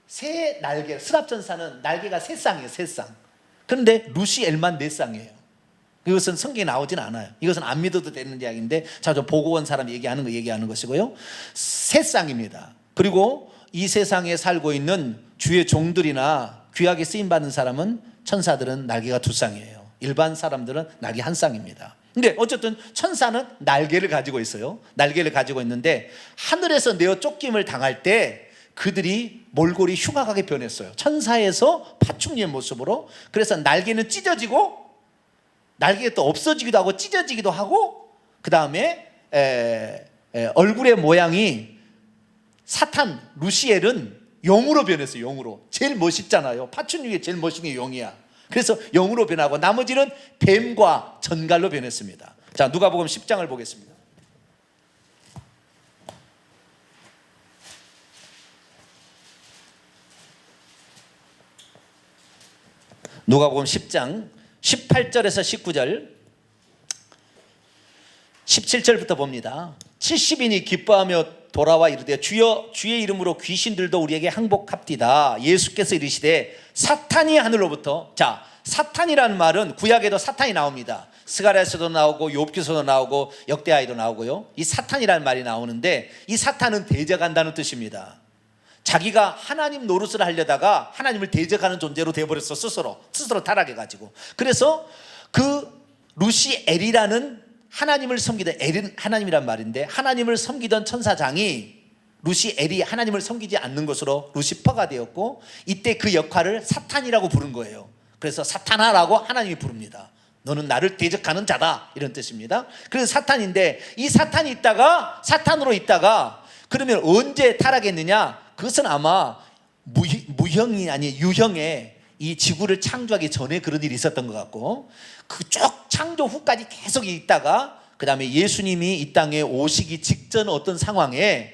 스랍천사는 날개가 세 쌍이에요. 세 쌍. 그런데 루시엘만 네 쌍이에요. 이것은 성경에 나오진 않아요. 이것은 안 믿어도 되는 이야기인데 좀 보고 온 사람 얘기하는 것이고요. 세 쌍입니다. 그리고 이 세상에 살고 있는 주의 종들이나 귀하게 쓰임받는 사람은 천사들은 날개가 두 쌍이에요. 일반 사람들은 날개 한 쌍입니다. 근데 어쨌든 천사는 날개를 가지고 있어요. 날개를 가지고 있는데 하늘에서 내어 쫓김을 당할 때 그들이 몰골이 흉악하게 변했어요. 천사에서 파충류의 모습으로. 그래서 날개는 찢어지고 날개가 또 없어지기도 하고 찢어지기도 하고 그 다음에 얼굴의 모양이 사탄 루시엘은 용으로 변했어요. 용으로. 제일 멋있잖아요. 파충류에 제일 멋있는 게 용이야. 그래서 용으로 변하고 나머지는 뱀과 전갈로 변했습니다. 자, 누가복음 10장을 보겠습니다. 누가복음 10장 18절에서 19절 17절부터 봅니다. 70인이 기뻐하며 돌아와 이르되 주여 주의 이름으로 귀신들도 우리에게 항복합디다. 예수께서 이르시되 사탄이 하늘로부터. 자, 사탄이라는 말은 구약에도 사탄이 나옵니다. 스가랴에서도 나오고 욥기서도 나오고 역대하에도 나오고요. 이 사탄이라는 말이 나오는데 이 사탄은 대적한다는 뜻입니다. 자기가 하나님 노릇을 하려다가 하나님을 대적하는 존재로 되어버렸어. 스스로 타락해가지고. 그래서 그 루시엘이라는 하나님을 섬기던, 엘은 하나님이란 말인데, 하나님을 섬기던 천사장이 루시엘이 하나님을 섬기지 않는 것으로 루시퍼가 되었고, 이때 그 역할을 사탄이라고 부른 거예요. 그래서 사탄아라고 하나님이 부릅니다. 너는 나를 대적하는 자다, 이런 뜻입니다. 그래서 사탄인데, 이 사탄이 있다가 사탄으로 있다가 그러면 언제 타락했느냐? 그것은 아마 무형이 아니 유형의 이 지구를 창조하기 전에 그런 일이 있었던 것 같고, 그 쭉 창조 후까지 계속 있다가 그 다음에 예수님이 이 땅에 오시기 직전 어떤 상황에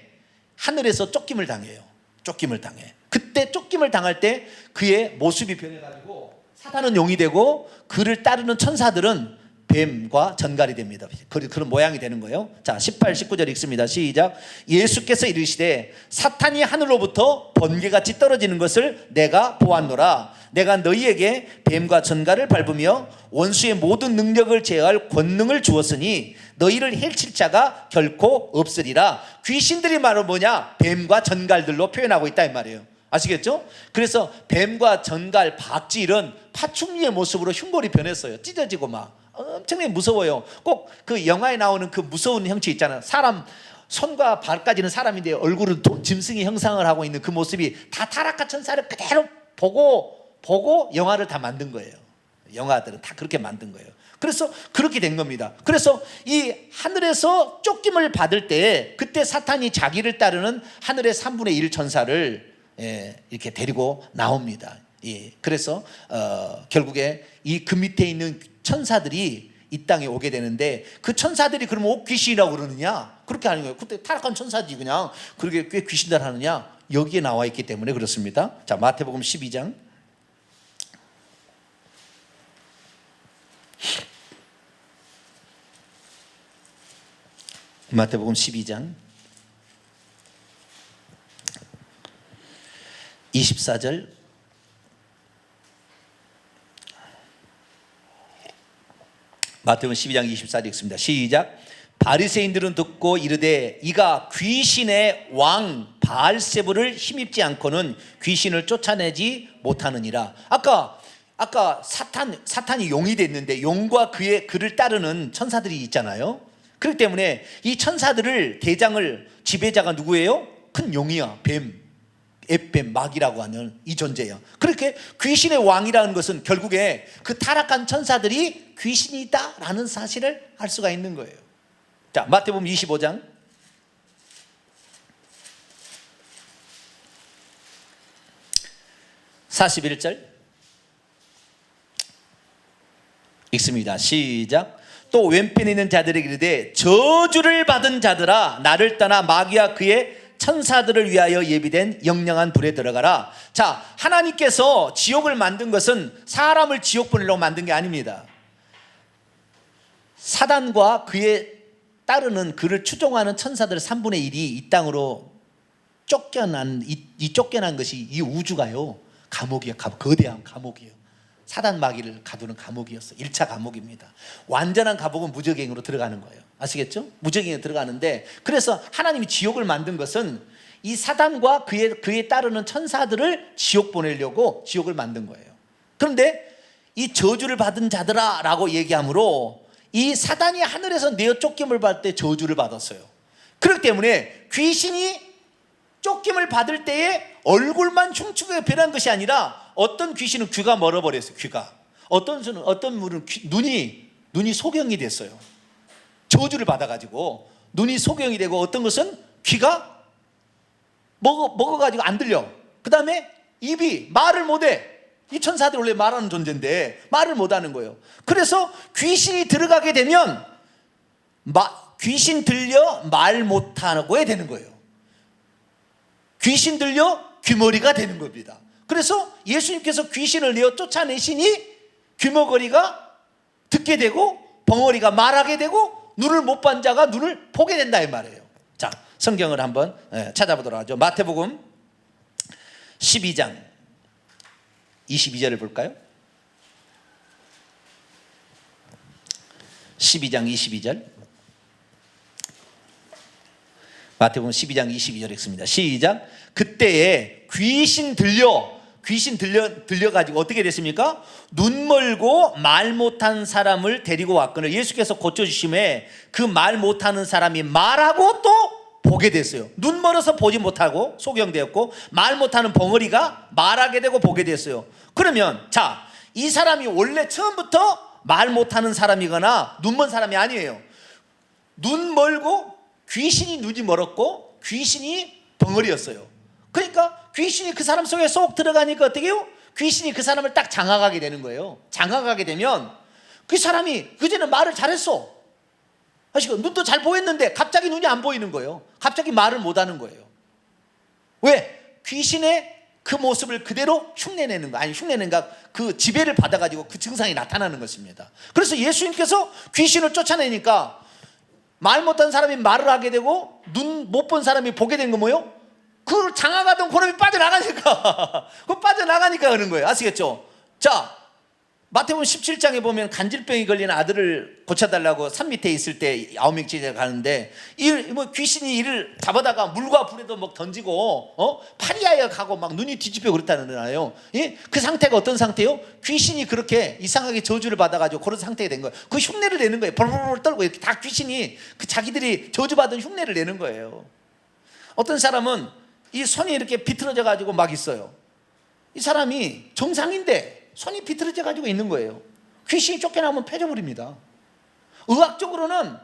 하늘에서 쫓김을 당해요. 쫓김을 당해. 그때 쫓김을 당할 때 그의 모습이 변해가지고 사탄은 용이 되고 그를 따르는 천사들은 뱀과 전갈이 됩니다. 그런 모양이 되는 거예요. 자, 18, 19절 읽습니다. 시작. 예수께서 이르시되 사탄이 하늘로부터 번개같이 떨어지는 것을 내가 보았노라. 내가 너희에게 뱀과 전갈을 밟으며 원수의 모든 능력을 제어할 권능을 주었으니 너희를 해칠 자가 결코 없으리라. 귀신들이 말은 뭐냐? 뱀과 전갈들로 표현하고 있다 이 말이에요. 아시겠죠? 그래서 뱀과 전갈, 박쥐 이런 파충류의 모습으로 흉볼이 변했어요. 찢어지고 막 엄청나게 무서워요. 꼭 그 영화에 나오는 그 무서운 형체 있잖아요. 사람 손과 발까지는 사람인데 얼굴은 짐승의 형상을 하고 있는 그 모습이 다 타락한 천사를 그대로 보고 영화를 다 만든 거예요. 영화들은 다 그렇게 만든 거예요. 그래서 그렇게 된 겁니다. 그래서 이 하늘에서 쫓김을 받을 때 그때 사탄이 자기를 따르는 하늘의 3분의 1 천사를 이렇게 데리고 나옵니다. 그래서 결국에 이 그 밑에 있는 천사들이 이 땅에 오게 되는데, 그 천사들이 그러면 옥귀신이라고 그러느냐? 그렇게 아닌 거예요. 그때 타락한 천사들이 그냥 그렇게 꽤 귀신들 하느냐? 여기에 나와 있기 때문에 그렇습니다. 자, 마태복음 12장. 마태복음 12장 24절. 마태복음 12장 24절 읽습니다. 시작. 바리새인들은 듣고 이르되 이가 귀신의 왕 바알세불을 힘입지 않고는 귀신을 쫓아내지 못하느니라. 아까 사탄이 용이 됐는데 용과 그를 따르는 천사들이 있잖아요. 그렇기 때문에 이 천사들을 대장을 지배자가 누구예요? 큰 용이야. 뱀, 앱뱀, 마귀라고 하는 이 존재예요. 그렇게 귀신의 왕이라는 것은 결국에 그 타락한 천사들이 귀신이다라는 사실을 알 수가 있는 거예요. 자, 마태복음 25장 41절 읽습니다. 시작. 또 왼편에 있는 자들에게 이르되 저주를 받은 자들아 나를 떠나 마귀와 그의 천사들을 위하여 예비된 영영한 불에 들어가라. 자, 하나님께서 지옥을 만든 것은 사람을 지옥 보내려고 만든 게 아닙니다. 사단과 그에 따르는 그를 추종하는 천사들 3분의 1이 이 땅으로 쫓겨난 쫓겨난 것이 이 우주가요 감옥이에요. 거대한 감옥이에요. 사단 마귀를 가두는 감옥이었어요. 1차 감옥입니다. 완전한 감옥은 무적행으로 들어가는 거예요. 아시겠죠? 무적행에 들어가는데, 그래서 하나님이 지옥을 만든 것은 이 사단과 그에 따르는 천사들을 지옥 보내려고 지옥을 만든 거예요. 그런데 이 저주를 받은 자들아 라고 얘기하므로 이 사단이 하늘에서 내어 쫓김을 받을 때 저주를 받았어요. 그렇기 때문에 귀신이 쫓김을 받을 때에 얼굴만 흉측하게 변한 것이 아니라 어떤 귀신은 귀가 멀어버렸어요. 귀가. 어떤 분은 눈이 소경이 됐어요. 저주를 받아가지고 눈이 소경이 되고, 어떤 것은 귀가 먹어가지고 안 들려. 그 다음에 입이 말을 못해. 이 천사들이 원래 말하는 존재인데 말을 못하는 거예요. 그래서 귀신이 들어가게 되면 귀신 들려 말 못하고 되는 거예요. 귀신 들려 귀머리가 되는 겁니다. 그래서 예수님께서 귀신을 내어 쫓아내시니 귀머거리가 듣게 되고 벙어리가 말하게 되고 눈을 못 본 자가 눈을 보게 된다 이 말이에요. 자, 성경을 한번 찾아보도록 하죠. 마태복음 12장 22절을 볼까요? 12장 22절. 마태복음 12장 22절 읽습니다. 시작. 그때에 귀신 들려가지고 어떻게 됐습니까? 눈 멀고 말 못한 사람을 데리고 왔거늘 예수께서 고쳐주심에 그 말 못하는 사람이 말하고 또 보게 됐어요. 눈 멀어서 보지 못하고 소경되었고, 말 못하는 벙어리가 말하게 되고 보게 됐어요. 그러면 자, 이 사람이 원래 처음부터 말 못하는 사람이거나 눈 먼 사람이 아니에요. 눈 멀고 귀신이 눈이 멀었고 귀신이 벙어리였어요. 그러니까 귀신이 그 사람 속에 쏙 들어가니까 어떻게 해요? 귀신이 그 사람을 딱 장악하게 되는 거예요. 장악하게 되면 그 사람이 그전에 말을 잘했어. 아시고 눈도 잘 보였는데 갑자기 눈이 안 보이는 거예요. 갑자기 말을 못하는 거예요. 왜? 귀신의 그 모습을 그대로 흉내내는 거, 아니 흉내낸가, 그 지배를 받아가지고 그 증상이 나타나는 것입니다. 그래서 예수님께서 귀신을 쫓아내니까 말 못한 사람이 말을 하게 되고 눈 못 본 사람이 보게 된 거 뭐예요? 그 장악하던 그놈이 빠져나가니까 그 빠져나가니까 그런 거예요. 아시겠죠? 자, 마태복음 17장에 보면 간질병이 걸린 아들을 고쳐달라고 산 밑에 있을 때 9명째 가는데 귀신이 이를 잡아다가 물과 불에도 막 던지고 파리하여 가고 막 눈이 뒤집혀 그렇다잖아요. 예? 그 상태가 어떤 상태요? 귀신이 그렇게 이상하게 저주를 받아가지고 그런 상태가 된 거예요. 그 흉내를 내는 거예요. 벌벌 떨고 이렇게 다 귀신이 그 자기들이 저주받은 흉내를 내는 거예요. 어떤 사람은 이 손이 이렇게 비틀어져 가지고 막 있어요. 이 사람이 정상인데 손이 비틀어져 가지고 있는 거예요. 귀신이 쫓겨나면 패져버립니다. 의학적으로는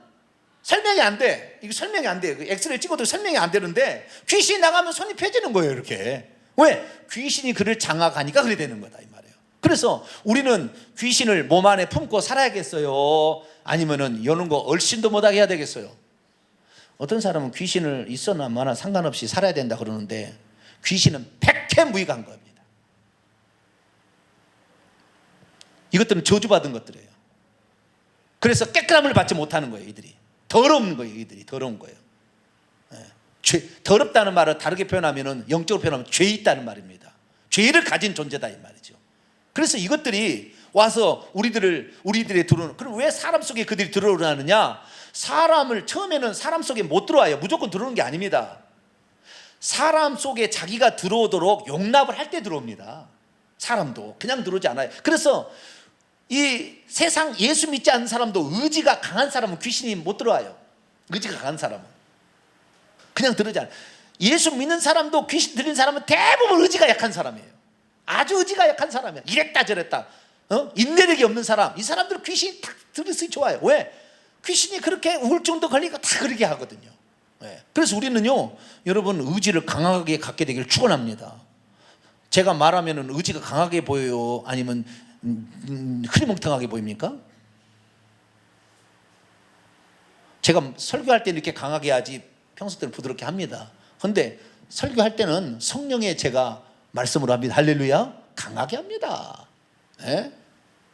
설명이 안 돼. 이거 설명이 안 돼. 엑스레이 찍어도 설명이 안 되는데 귀신이 나가면 손이 펴지는 거예요. 이렇게. 왜? 귀신이 그를 장악하니까 그래 되는 거다 이 말이에요. 그래서 우리는 귀신을 몸 안에 품고 살아야겠어요? 아니면은 이런 거 얼씬도 못하게 해야 되겠어요? 어떤 사람은 귀신을 있어나 마나 상관없이 살아야 된다 그러는데 귀신은 백해무익한 겁니다. 이것들은 저주받은 것들이에요. 그래서 깨끗함을 받지 못하는 거예요. 이들이 더러운 거예요. 이들이 더러운 거예요. 더럽다는 말을 다르게 표현하면, 영적으로 표현하면 죄 있다는 말입니다. 죄를 가진 존재다 이 말이죠. 그래서 이것들이 와서 우리들의 들어오는, 그럼 왜 사람 속에 그들이 들어오느냐? 사람을 처음에는 사람 속에 못 들어와요. 무조건 들어오는 게 아닙니다. 사람 속에 자기가 들어오도록 용납을 할 때 들어옵니다. 사람도 그냥 들어오지 않아요. 그래서 이 세상 예수 믿지 않는 사람도 의지가 강한 사람은 귀신이 못 들어와요. 의지가 강한 사람은 그냥 들어오지 않아요. 예수 믿는 사람도 귀신 들린 사람은 대부분 의지가 약한 사람이에요. 아주 의지가 약한 사람이에요. 이랬다 저랬다 인내력이 없는 사람, 이 사람들은 귀신이 딱 들으시 좋아요. 왜? 귀신이 그렇게 우울증도 걸리고 다 그러게 하거든요. 그래서 우리는요, 여러분 의지를 강하게 갖게 되기를 축원합니다. 제가 말하면 의지가 강하게 보여요? 아니면 흐리멍텅하게 보입니까? 제가 설교할 때는 이렇게 강하게 하지 평소 때는 부드럽게 합니다. 그런데 설교할 때는 성령의 제가 말씀으로 합니다. 할렐루야. 강하게 합니다.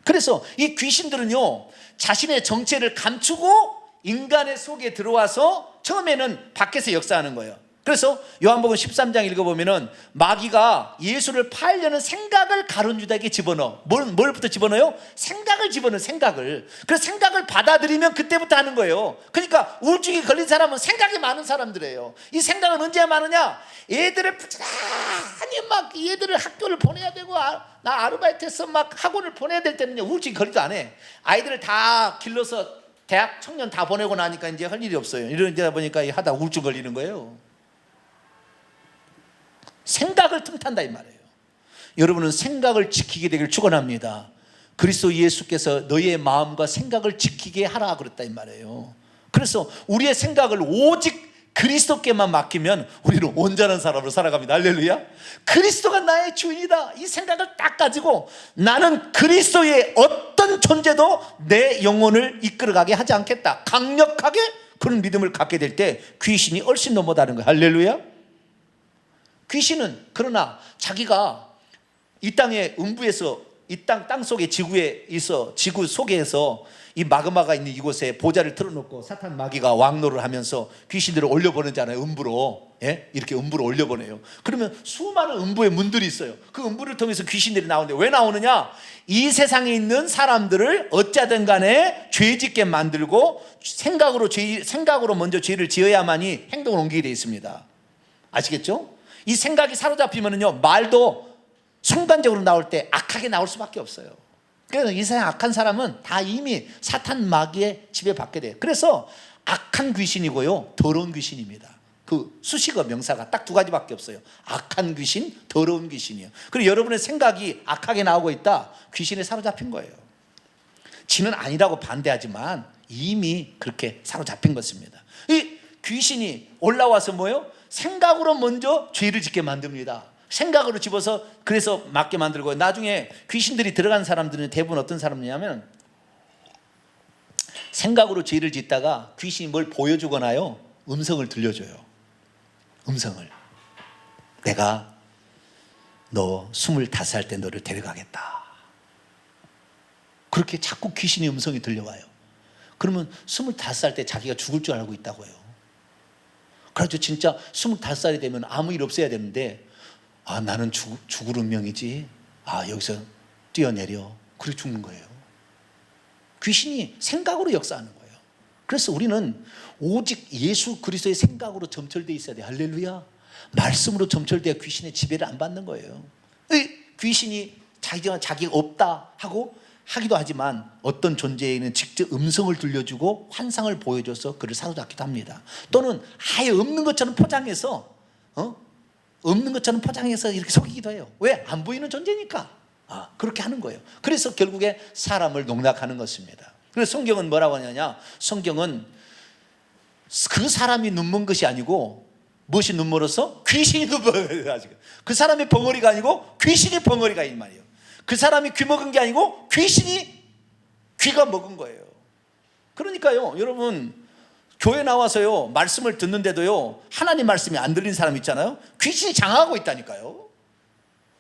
그래서 이 귀신들은요, 자신의 정체를 감추고 인간의 속에 들어와서 처음에는 밖에서 역사하는 거예요. 그래서 요한복음 13장 읽어보면은 마귀가 예수를 팔려는 생각을 가룟 유다에게 집어넣어. 뭘부터 집어넣어요? 생각을 집어넣어. 생각을. 그래서 생각을 받아들이면 그때부터 하는 거예요. 그러니까 우울증이 걸린 사람은 생각이 많은 사람들이에요. 이 생각은 언제 많으냐? 얘들을 부지런히 막 얘들을 학교를 보내야 되고 나 아르바이트해서 막 학원을 보내야 될 때는요, 우울증이 걸리도 안 해. 아이들을 다 길러서 대학 청년 다 보내고 나니까 이제 할 일이 없어요. 이러다 보니까 하다 우울증 걸리는 거예요. 생각을 틈탄다 이 말이에요. 여러분은 생각을 지키게 되길 축원합니다. 그리스도 예수께서 너희의 마음과 생각을 지키게 하라 그랬다 이 말이에요. 그래서 우리의 생각을 오직 그리스도께만 맡기면 우리는 온전한 사람으로 살아갑니다. 할렐루야. 그리스도가 나의 주인이다, 이 생각을 딱 가지고 나는 그리스도의 어떤 존재도 내 영혼을 이끌어가게 하지 않겠다, 강력하게 그런 믿음을 갖게 될 때 귀신이 얼씬 넘어다는 거예요. 할렐루야. 귀신은 그러나 자기가 이 땅의 음부에서, 이 땅 속의 지구에 있어, 지구 속에서 이 마그마가 있는 이곳에 보좌를 틀어놓고 사탄 마귀가 왕노를 하면서 귀신들을 올려보내잖아요. 음부로. 이렇게 음부를 올려보내요. 그러면 수많은 음부의 문들이 있어요. 그 음부를 통해서 귀신들이 나오는데 왜 나오느냐? 이 세상에 있는 사람들을 어찌하든 간에 죄 짓게 만들고 생각으로 먼저 죄를 지어야만이 행동을 옮기게 되어 있습니다. 아시겠죠? 이 생각이 사로잡히면요, 말도 순간적으로 나올 때 악하게 나올 수밖에 없어요. 그래서 이 세상 악한 사람은 다 이미 사탄 마귀의 지배받게 돼요. 그래서 악한 귀신이고요, 더러운 귀신입니다. 그 수식어 명사가 딱 두 가지밖에 없어요. 악한 귀신, 더러운 귀신이에요. 그리고 여러분의 생각이 악하게 나오고 있다, 귀신에 사로잡힌 거예요. 지는 아니라고 반대하지만 이미 그렇게 사로잡힌 것입니다. 이 귀신이 올라와서 뭐예요? 생각으로 먼저 죄를 짓게 만듭니다. 생각으로 집어서 그래서 맞게 만들고, 나중에 귀신들이 들어간 사람들은 대부분 어떤 사람이냐면 생각으로 죄를 짓다가 귀신이 뭘 보여주거나요, 음성을 들려줘요. 음성을. 내가 너 25살 때 너를 데려가겠다. 그렇게 자꾸 귀신의 음성이 들려와요. 그러면 25살 때 자기가 죽을 줄 알고 있다고요. 그래서 진짜 25살이 되면 아무 일 없어야 되는데, 나는 죽을 운명이지, 여기서 뛰어내려, 그래 죽는 거예요. 귀신이 생각으로 역사하는 거예요. 그래서 우리는 오직 예수 그리스도의 생각으로 점철되어 있어야 돼요. 할렐루야. 말씀으로 점철돼야 귀신의 지배를 안 받는 거예요. 귀신이 자기가 없다 하기도 하지만 어떤 존재에는 직접 음성을 들려주고 환상을 보여줘서 그를 사로잡기도 합니다. 또는 아예 없는 것처럼 포장해서 이렇게 속이기도 해요. 왜? 안 보이는 존재니까. 그렇게 하는 거예요. 그래서 결국에 사람을 농락하는 것입니다. 그래서 성경은 뭐라고 하냐냐, 성경은 그 사람이 눈먼 것이 아니고 무엇이 눈멀어서? 귀신이 눈멀어요. 그 사람의 벙어리가 아니고 귀신이 벙어리가 이 말이에요. 그 사람이 귀 먹은 게 아니고 귀신이 귀가 먹은 거예요. 그러니까요, 여러분, 교회 나와서요 말씀을 듣는데도요 하나님 말씀이 안 들리는 사람 있잖아요. 귀신이 장악하고 있다니까요.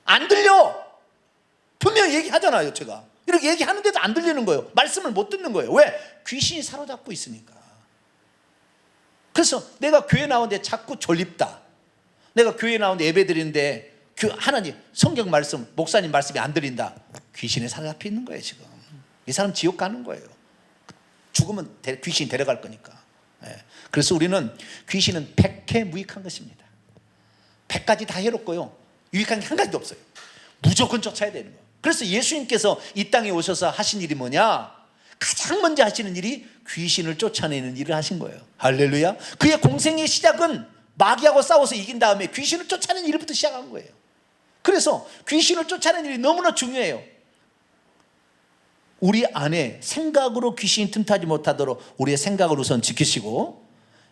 안 들려. 분명히 얘기하잖아요. 제가 이렇게 얘기하는데도 안 들리는 거예요. 말씀을 못 듣는 거예요. 왜? 귀신이 사로잡고 있으니까. 그래서 내가 교회 나오는데 자꾸 졸립다, 내가 교회 나오는데 예배 드리는데 하나님 성경 말씀, 목사님 말씀이 안 들린다, 귀신에 사로잡혀 있는 거예요. 지금 이 사람 지옥 가는 거예요. 죽으면 귀신이 데려갈 거니까. 그래서 우리는 귀신은 백해무익한 것입니다. 100가지 다 해롭고요, 유익한 게 한 가지도 없어요. 무조건 쫓아야 되는 거예요. 그래서 예수님께서 이 땅에 오셔서 하신 일이 뭐냐? 가장 먼저 하시는 일이 귀신을 쫓아내는 일을 하신 거예요. 할렐루야. 그의 공생의 시작은 마귀하고 싸워서 이긴 다음에 귀신을 쫓아내는 일부터 시작한 거예요. 그래서 귀신을 쫓아내는 일이 너무나 중요해요. 우리 안에 생각으로 귀신이 틈타지 못하도록 우리의 생각을 우선 지키시고,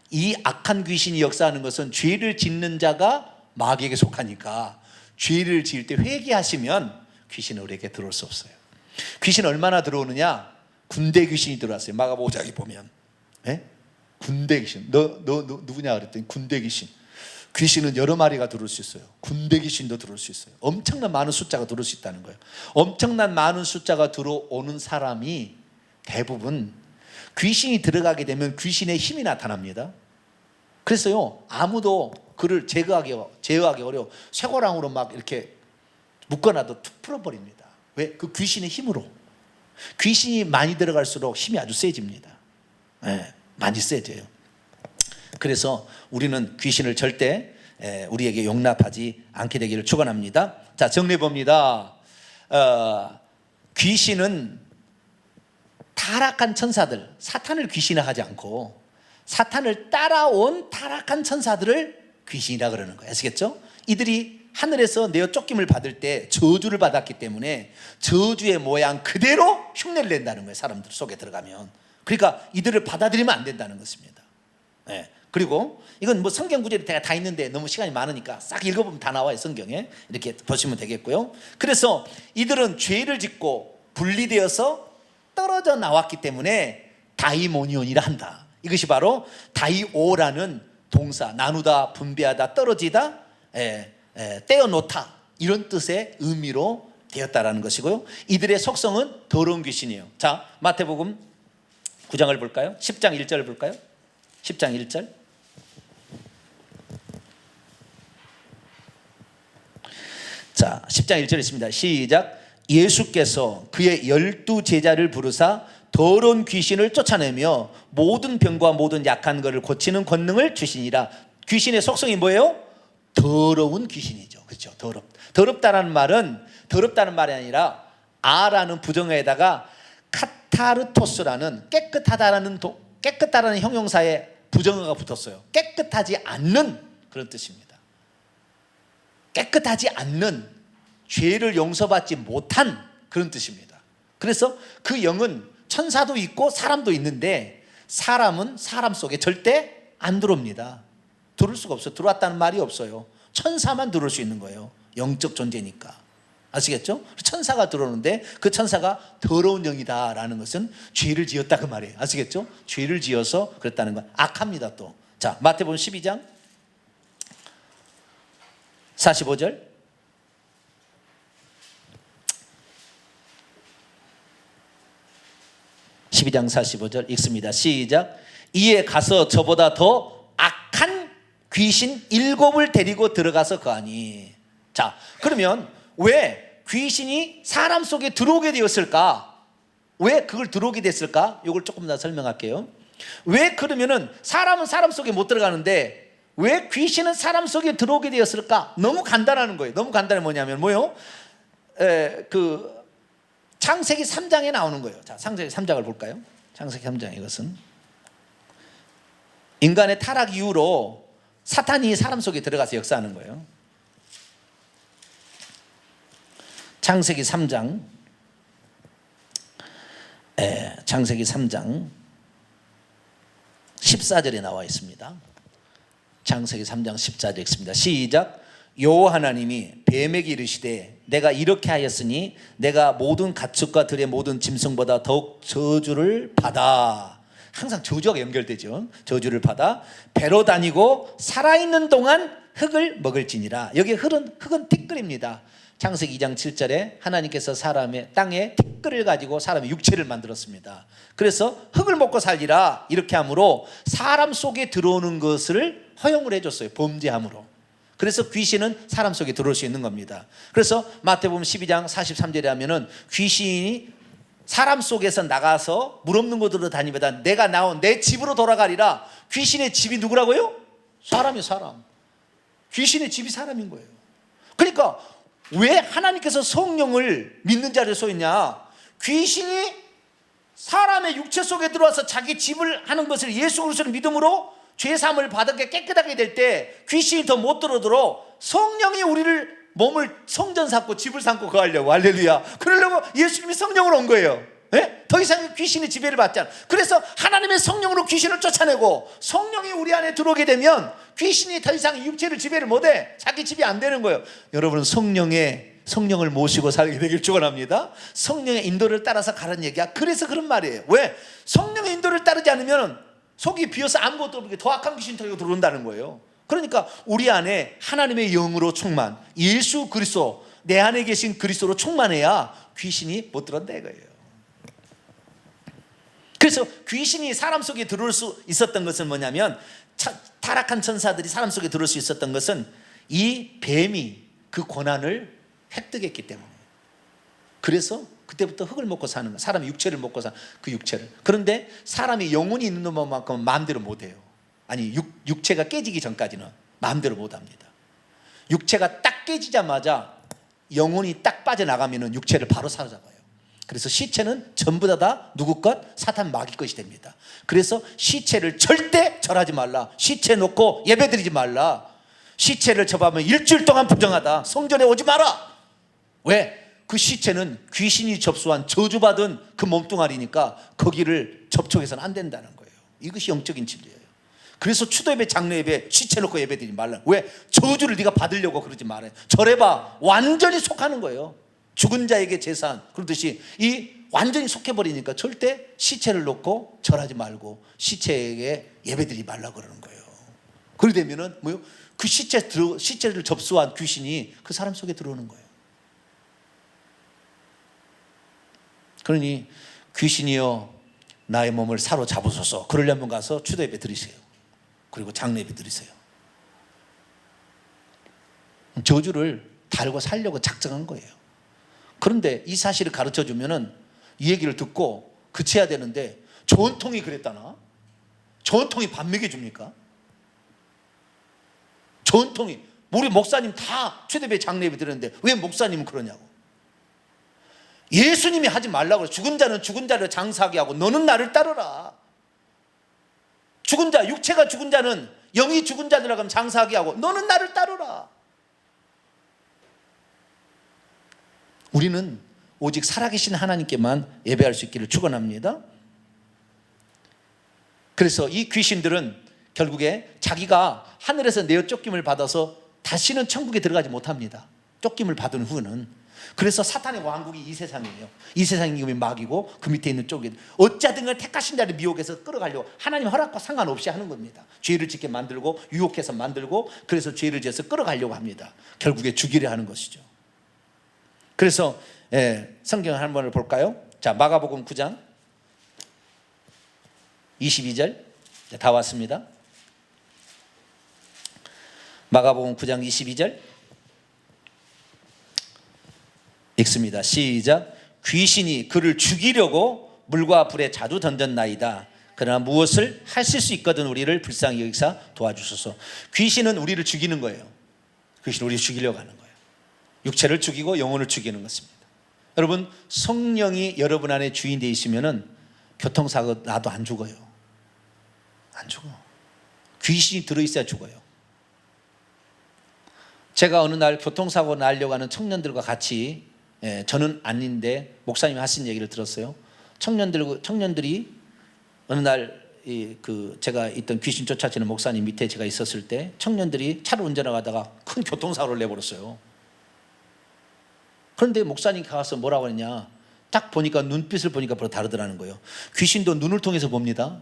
이 악한 귀신이 역사하는 것은 죄를 짓는 자가 마귀에게 속하니까 죄를 지을 때 회개하시면 귀신은 우리에게 들어올 수 없어요. 귀신 얼마나 들어오느냐? 군대 귀신이 들어왔어요. 마가복음 5장에 보면. 군대 귀신. 너 누구냐 그랬더니 군대 귀신. 귀신은 여러 마리가 들어올 수 있어요. 군대 귀신도 들어올 수 있어요. 엄청난 많은 숫자가 들어올 수 있다는 거예요. 엄청난 많은 숫자가 들어오는 사람이 대부분 귀신이 들어가게 되면 귀신의 힘이 나타납니다. 그래서요 아무도 그를 제어하기 어려워. 쇠고랑으로 막 이렇게 묶어놔도 툭 풀어버립니다. 왜? 그 귀신의 힘으로. 귀신이 많이 들어갈수록 힘이 아주 세집니다. 많이 세져요. 그래서 우리는 귀신을 절대 우리에게 용납하지 않게 되기를 축원합니다. 자, 정리해 봅니다. 귀신은 타락한 천사들, 사탄을 귀신화하지 않고 사탄을 따라온 타락한 천사들을 귀신이라 그러는 거예요. 아시겠죠? 이들이 하늘에서 내어 쫓김을 받을 때 저주를 받았기 때문에 저주의 모양 그대로 흉내를 낸다는 거예요. 사람들 속에 들어가면. 그러니까 이들을 받아들이면 안 된다는 것입니다. 그리고 이건 뭐 성경 구절이 다 있는데 너무 시간이 많으니까 싹 읽어보면 다 나와요. 성경에 이렇게 보시면 되겠고요. 그래서 이들은 죄를 짓고 분리되어서 떨어져 나왔기 때문에 다이모니온이라 한다. 이것이 바로 다이오라는 동사, 나누다, 분배하다, 떨어지다, 떼어놓다, 이런 뜻의 의미로 되었다라는 것이고요. 이들의 속성은 더러운 귀신이에요. 자, 마태복음 9장을 볼까요? 10장 1절을 볼까요? 10장 1절. 자, 10장 1절 있습니다. 시작. 예수께서 그의 12제자를 부르사 더러운 귀신을 쫓아내며 모든 병과 모든 약한 것을 고치는 권능을 주시니라. 귀신의 속성이 뭐예요? 더러운 귀신이죠. 그렇죠? 더럽다라는 말이 아니라 아라는 부정어에다가 카타르토스라는 깨끗하다라는 형용사에 부정어가 붙었어요. 깨끗하지 않는 그런 뜻입니다. 깨끗하지 않는, 죄를 용서받지 못한 그런 뜻입니다. 그래서 그 영은 천사도 있고 사람도 있는데 사람은 사람 속에 절대 안 들어옵니다. 들어올 수가 없어요. 들어왔다는 말이 없어요. 천사만 들어올 수 있는 거예요. 영적 존재니까. 아시겠죠? 천사가 들어오는데 그 천사가 더러운 영이다라는 것은 죄를 지었다 그 말이에요. 아시겠죠? 죄를 지어서 그랬다는 건 악합니다. 또 자, 마태복음 12장 45절. 읽습니다. 시작. 이에 가서 저보다 더 악한 귀신 7을 데리고 들어가서 거하니. 자, 그러면 왜 귀신이 사람 속에 들어오게 되었을까? 왜 그걸 들어오게 됐을까? 이걸 조금 더 설명할게요. 왜 그러면은 사람은 사람 속에 못 들어가는데 왜 귀신은 사람 속에 들어오게 되었을까? 너무 간단한 거예요. 너무 간단해. 뭐냐면 뭐요? 창세기 3장에 나오는 거예요. 자, 창세기 3장을 볼까요? 창세기 3장, 이것은 인간의 타락 이후로 사탄이 사람 속에 들어가서 역사하는 거예요. 창세기 3장, 창세기 3장 14절에 나와 있습니다. 창세기 3장 14절 읽습니다. 시작. 여호와 하나님이 뱀에게 이르시되 내가 이렇게 하였으니 내가 모든 가축과 들의 모든 짐승보다 더욱 저주를 받아. 항상 저주가 연결되죠. 저주를 받아 배로 다니고 살아있는 동안 흙을 먹을지니라. 여기 흙은 티끌입니다. 창세기 2장 7절에 하나님께서 사람의 땅에 티끌을 가지고 사람의 육체를 만들었습니다. 그래서 흙을 먹고 살리라 이렇게 함으로 사람 속에 들어오는 것을 허용을 해줬어요. 범죄함으로. 그래서 귀신은 사람 속에 들어올 수 있는 겁니다. 그래서 마태복음 12장 43절에 하면은 귀신이 사람 속에서 나가서 물 없는 곳으로 다니면서 내가 나온 내 집으로 돌아가리라. 귀신의 집이 누구라고요? 사람이 사람. 귀신의 집이 사람인 거예요. 그러니까 왜 하나님께서 성령을 믿는 자를 쏘있냐? 귀신이 사람의 육체 속에 들어와서 자기 집을 하는 것을 예수 그리스도를 믿음으로 죄사함을 받게 깨끗하게 될 때 귀신이 더 못 들어오도록 성령이 우리를 몸을 성전 삼고 집을 삼고 거하려고. 할렐루야. 그러려고 예수님이 성령으로 온 거예요. 예? 더 이상 귀신의 지배를 받지 않아. 그래서 하나님의 성령으로 귀신을 쫓아내고 성령이 우리 안에 들어오게 되면 귀신이 더 이상 육체를 지배를 못해. 자기 집이 안 되는 거예요. 여러분은 성령을 모시고 살게 되길 축원합니다. 성령의 인도를 따라서 가라는 얘기야. 그래서 그런 말이에요. 왜? 성령의 인도를 따르지 않으면 속이 비어서 아무것도 없게 더 악한 귀신 터지고 들어온다는 거예요. 그러니까 우리 안에 하나님의 영으로 충만, 예수 그리스도, 내 안에 계신 그리스도로 충만해야 귀신이 못 들어온다 이거예요. 그래서 귀신이 사람 속에 들어올 수 있었던 것은 뭐냐면, 타락한 천사들이 사람 속에 들어올 수 있었던 것은 이 뱀이 그 권한을 획득했기 때문에. 그래서 그때부터 흙을 먹고 사는 거예요. 사람이 육체를 먹고 사는 그 육체를. 그런데 사람이 영혼이 있는 놈만큼은 마음대로 못해요. 아니 육체가 깨지기 전까지는 마음대로 못합니다. 육체가 딱 깨지자마자 영혼이 딱 빠져나가면 육체를 바로 사로잡아요. 그래서 시체는 전부 다 누구 것? 사탄 마귀 것이 됩니다. 그래서 시체를 절대 절하지 말라. 시체 놓고 예배드리지 말라. 시체를 접하면 일주일 동안 부정하다. 성전에 오지 마라. 왜? 그 시체는 귀신이 접수한 저주받은 그 몸뚱아리니까 거기를 접촉해서는 안 된다는 거예요. 이것이 영적인 진리예요. 그래서 추도예배, 장로예배 시체 놓고 예배드리지 말라. 왜? 저주를 네가 받으려고 그러지 말아요. 절해봐. 완전히 속하는 거예요. 죽은 자에게 제사한 그러듯이 이 완전히 속해버리니까 절대 시체를 놓고 절하지 말고 시체에게 예배드리지 말라 그러는 거예요. 그러게 되면은 뭐요? 그 시체를 접수한 귀신이 그 사람 속에 들어오는 거예요. 그러니 귀신이여 나의 몸을 사로잡으소서. 그러려면 가서 추도예배 드리세요. 그리고 장례예배 드리세요. 저주를 달고 살려고 작정한 거예요. 그런데 이 사실을 가르쳐 주면은 이 얘기를 듣고 그쳐야 되는데, 전통이 그랬다나? 전통이 밥 먹여줍니까? 전통이, 우리 목사님 다 최대배 장례비 드렸는데 왜 목사님은 그러냐고. 예수님이 하지 말라고 그래. 죽은 자는 죽은 자를 장사하게 하고 너는 나를 따르라. 죽은 자, 육체가 죽은 자는 영이 죽은 자들하고 장사하게 하고 너는 나를 따르라. 우리는 오직 살아계신 하나님께만 예배할 수 있기를 축원합니다. 그래서 이 귀신들은 결국에 자기가 하늘에서 내어 쫓김을 받아서 다시는 천국에 들어가지 못합니다. 쫓김을 받은 후는. 그래서 사탄의 왕국이 이 세상이에요. 이 세상이 마귀고 그 밑에 있는 쪽이 어찌하든 택하신 자를 미혹해서 끌어가려고 하나님 허락과 상관없이 하는 겁니다. 죄를 짓게 만들고 유혹해서 만들고, 그래서 죄를 지어서 끌어가려고 합니다. 결국에 죽이려 하는 것이죠. 그래서 성경을 한 번을 볼까요? 자, 마가복음 9장 22절 다 왔습니다. 마가복음 9장 22절 읽습니다. 시작. 귀신이 그를 죽이려고 물과 불에 자주 던졌나이다. 그러나 무엇을 하실 수 있거든 우리를 불쌍히 여기사 도와주소서. 귀신은 우리를 죽이는 거예요. 귀신은 우리를 죽이려고 하는 거예요. 육체를 죽이고 영혼을 죽이는 것입니다. 여러분, 성령이 여러분 안에 주인 되어 있으면은 교통사고 나도 안 죽어요. 안 죽어. 귀신이 들어있어야 죽어요. 제가 어느 날 교통사고 나려고 하는 청년들과 같이, 저는 아닌데 목사님이 하신 얘기를 들었어요. 청년들이 어느 날 제가 있던 귀신 쫓아지는 목사님 밑에 제가 있었을 때 청년들이 차를 운전하다가 큰 교통사고를 내버렸어요. 그런데 목사님 가서 뭐라고 했냐, 딱 보니까 눈빛을 보니까 바로 다르더라는 거예요. 귀신도 눈을 통해서 봅니다.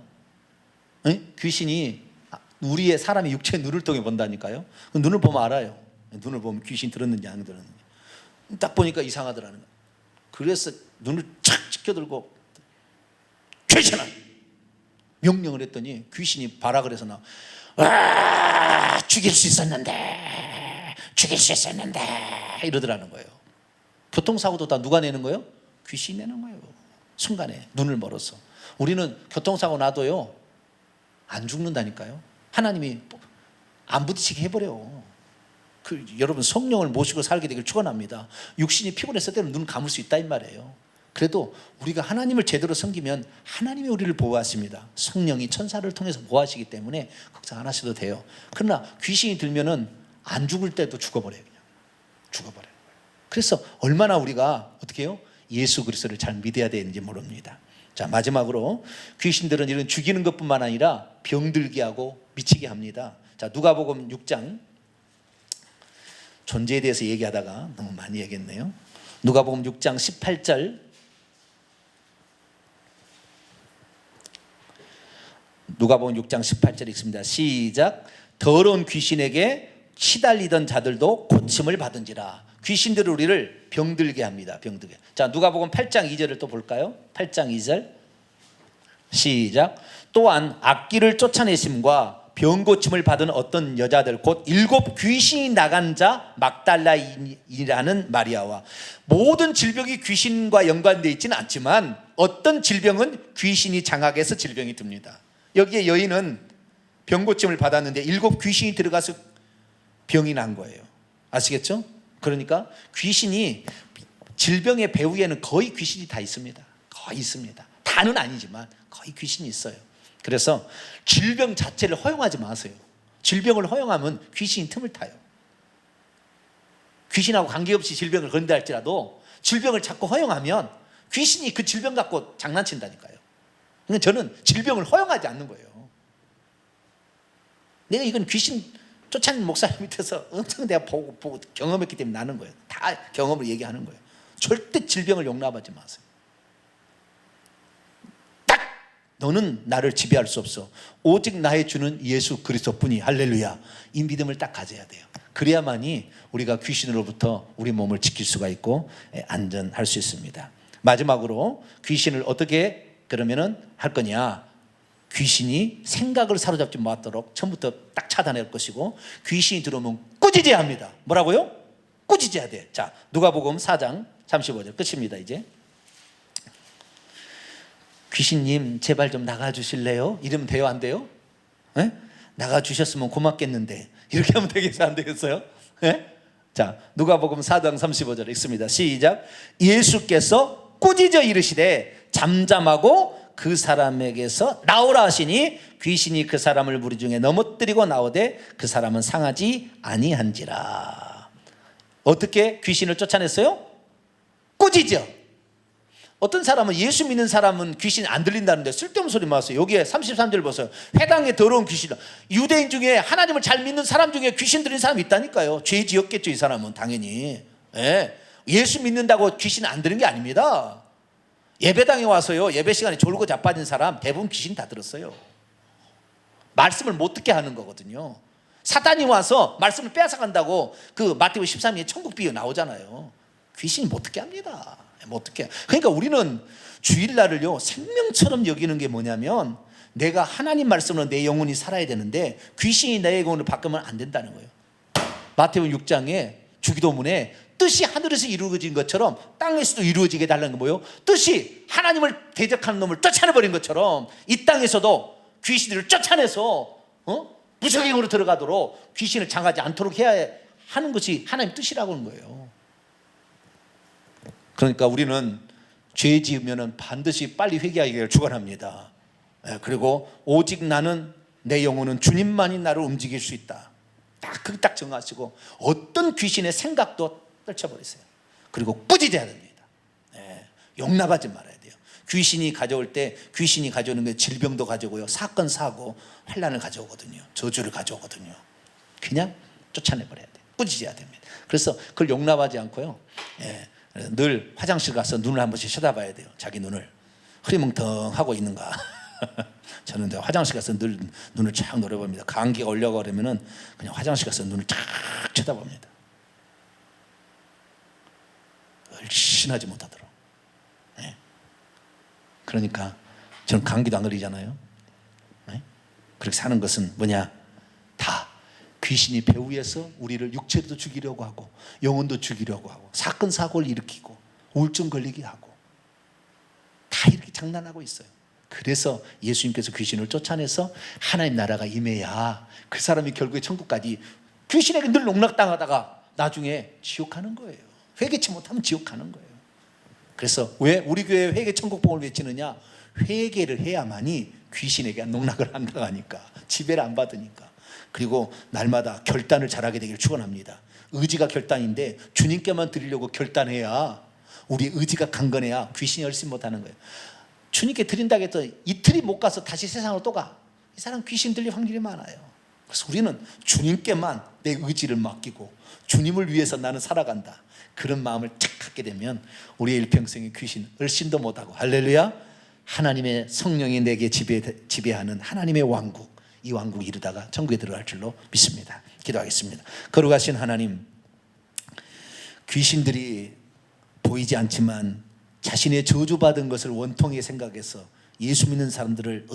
귀신이 우리의 사람의 육체의 눈을 통해 본다니까요. 눈을 보면 알아요. 눈을 보면 귀신 들었는지 안 들었는지. 딱 보니까 이상하더라는 거예요. 그래서 눈을 착 지켜들고 귀신아 명령을 했더니 귀신이 발악을 해서 죽일 수 있었는데 이러더라는 거예요. 교통사고도 다 누가 내는 거예요? 귀신이 내는 거예요. 순간에 눈을 멀어서. 우리는 교통사고 나도요 안 죽는다니까요. 하나님이 안 부딪히게 해버려. 여러분, 성령을 모시고 살게 되길 축원합니다. 육신이 피곤했을 때는 눈 감을 수 있다 이 말이에요. 그래도 우리가 하나님을 제대로 섬기면 하나님이 우리를 보호하십니다. 성령이 천사를 통해서 보호하시기 때문에 걱정 안 하셔도 돼요. 그러나 귀신이 들면은 안 죽을 때도 죽어버려요. 그냥 죽어버려요. 그래서 얼마나 우리가 어떻게 해요? 예수 그리스도를 잘 믿어야 되는지 모릅니다. 자, 마지막으로 귀신들은 이런 죽이는 것뿐만 아니라 병들게 하고 미치게 합니다. 자, 누가복음 6장 존재에 대해서 얘기하다가 너무 많이 얘기했네요. 누가복음 6장 18절, 누가복음 6장 18절 읽습니다. 시작. 더러운 귀신에게 시달리던 자들도 고침을 받은지라. 귀신들은 우리를 병들게 합니다. 병들게. 자, 누가복음 8장 2절을 또 볼까요? 8장 2절 시작. 또한 악기를 쫓아내심과 병 고침을 받은 어떤 여자들 곧 7 귀신이 나간 자 막달라인이라는 마리아와. 모든 질병이 귀신과 연관되어 있지는 않지만 어떤 질병은 귀신이 장악해서 질병이 듭니다. 여기에 여인은 병 고침을 받았는데 7 귀신이 들어가서 병이 난 거예요. 아시겠죠? 그러니까 귀신이, 질병의 배후에는 거의 귀신이 다 있습니다. 거의 있습니다. 다는 아니지만 거의 귀신이 있어요. 그래서 질병 자체를 허용하지 마세요. 질병을 허용하면 귀신이 틈을 타요. 귀신하고 관계없이 질병을 건다 할지라도 질병을 자꾸 허용하면 귀신이 그 질병 갖고 장난친다니까요. 그러니까 저는 질병을 허용하지 않는 거예요. 내가 이건 귀신 쫓아낸 목사님 밑에서 엄청 내가 보고 경험했기 때문에 나는 거예요. 다 경험을 얘기하는 거예요. 절대 질병을 용납하지 마세요. 너는 나를 지배할 수 없어. 오직 나의 주는 예수 그리스도뿐이. 할렐루야. 이 믿음을 딱 가져야 돼요. 그래야만이 우리가 귀신으로부터 우리 몸을 지킬 수가 있고 안전할 수 있습니다. 마지막으로 귀신을 어떻게 그러면은 할 거냐? 귀신이 생각을 사로잡지 못하도록 처음부터 딱 차단할 것이고, 귀신이 들어오면 꾸짖어야 합니다. 뭐라고요? 꾸짖어야 돼. 자, 누가복음 4장 35절 끝입니다. 이제 귀신님 제발 좀 나가주실래요? 이러면 돼요, 안 돼요? 에? 나가주셨으면 고맙겠는데 이렇게 하면 되겠어요, 안 되겠어요? 에? 자, 누가복음 4장 35절 읽습니다. 시작. 예수께서 꾸짖어 이르시되 잠잠하고 그 사람에게서 나오라 하시니 귀신이 그 사람을 무리 중에 넘어뜨리고 나오되 그 사람은 상하지 아니한지라. 어떻게 귀신을 쫓아냈어요? 꾸짖어. 어떤 사람은 예수 믿는 사람은 귀신이 안 들린다는데 쓸데없는 소리 나왔어요. 여기에 33절 보세요. 회당에 더러운 귀신. 유대인 중에 하나님을 잘 믿는 사람 중에 귀신 들린 사람이 있다니까요. 죄 지었겠죠, 이 사람은 당연히. 예. 예수 믿는다고 귀신 안 들은 게 아닙니다. 예배당에 와서요, 예배 시간에 졸고 자빠진 사람 대부분 귀신 다 들었어요. 말씀을 못 듣게 하는 거거든요. 사단이 와서 말씀을 빼앗아간다고 그 마태복음 13장에 천국 비유 나오잖아요. 귀신이 못 듣게 합니다. 못 듣게. 그러니까 우리는 주일날을요 생명처럼 여기는 게 뭐냐면, 내가 하나님 말씀으로 내 영혼이 살아야 되는데 귀신이 내 영혼을 바꾸면 안 된다는 거예요. 마태복음 6장에 주기도문에 뜻이 하늘에서 이루어진 것처럼 땅에서도 이루어지게 해달라는 게 뭐예요? 뜻이 하나님을 대적하는 놈을 쫓아내버린 것처럼 이 땅에서도 귀신들을 쫓아내서 무적행으로 들어가도록 귀신을 장하지 않도록 해야 하는 것이 하나님 뜻이라고 하는 거예요. 그러니까 우리는 죄 지으면 반드시 빨리 회개하기를 축원합니다. 그리고 오직 나는, 내 영혼은 주님만이 나를 움직일 수 있다. 딱 정하시고 어떤 귀신의 생각도 떨쳐버리세요. 그리고 꾸짖어야 됩니다. 용납하지 말아야 돼요. 귀신이 가져올 때 귀신이 가져오는 게 질병도 가져오고요, 사건 사고 환난을 가져오거든요. 저주를 가져오거든요. 그냥 쫓아내버려야 돼요. 꾸짖어야 됩니다. 그래서 그걸 용납하지 않고요, 늘 화장실 가서 눈을 한 번씩 쳐다봐야 돼요. 자기 눈을 흐리멍텅하고 있는가. 저는 화장실 가서 늘 눈을 쫙 노려봅니다. 감기가 올려고 그러면은 그냥 화장실 가서 눈을 쫙 쳐다봅니다. 얼씬하지 못하도록. 그러니까 저는 감기도 안 걸리잖아요. 그렇게 사는 것은 뭐냐? 다 귀신이 배후에서 우리를 육체도 죽이려고 하고 영혼도 죽이려고 하고 사건 사고를 일으키고 우울증 걸리게 하고 다 이렇게 장난하고 있어요. 그래서 예수님께서 귀신을 쫓아내서 하나님 나라가 임해야 그 사람이 결국에 천국까지, 귀신에게 늘 농락당하다가 나중에 지옥 가는 거예요. 회개치 못하면 지옥 가는 거예요. 그래서 왜 우리 교회 회개 천국봉을 외치느냐? 회개를 해야만이 귀신에게 농락을 안 당하니까, 지배를 안 받으니까. 그리고 날마다 결단을 잘하게 되기를 축원합니다. 의지가 결단인데 주님께만 드리려고 결단해야, 우리 의지가 강건해야 귀신이 얼씬 못하는 거예요. 주님께 드린다고 해서 이틀이 못 가서 다시 세상으로 또 가, 이 사람 귀신 들릴 확률이 많아요. 그래서 우리는 주님께만 내 의지를 맡기고 주님을 위해서 나는 살아간다, 그런 마음을 착 갖게 되면 우리의 일평생의 귀신 얼씬도 못하고, 할렐루야, 하나님의 성령이 내게 지배하는 하나님의 왕국, 이 왕국에 이르다가 천국에 들어갈 줄로 믿습니다. 기도하겠습니다. 거룩하신 하나님, 귀신들이 보이지 않지만 자신의 저주받은 것을 원통하게 생각해서 예수 믿는 사람들을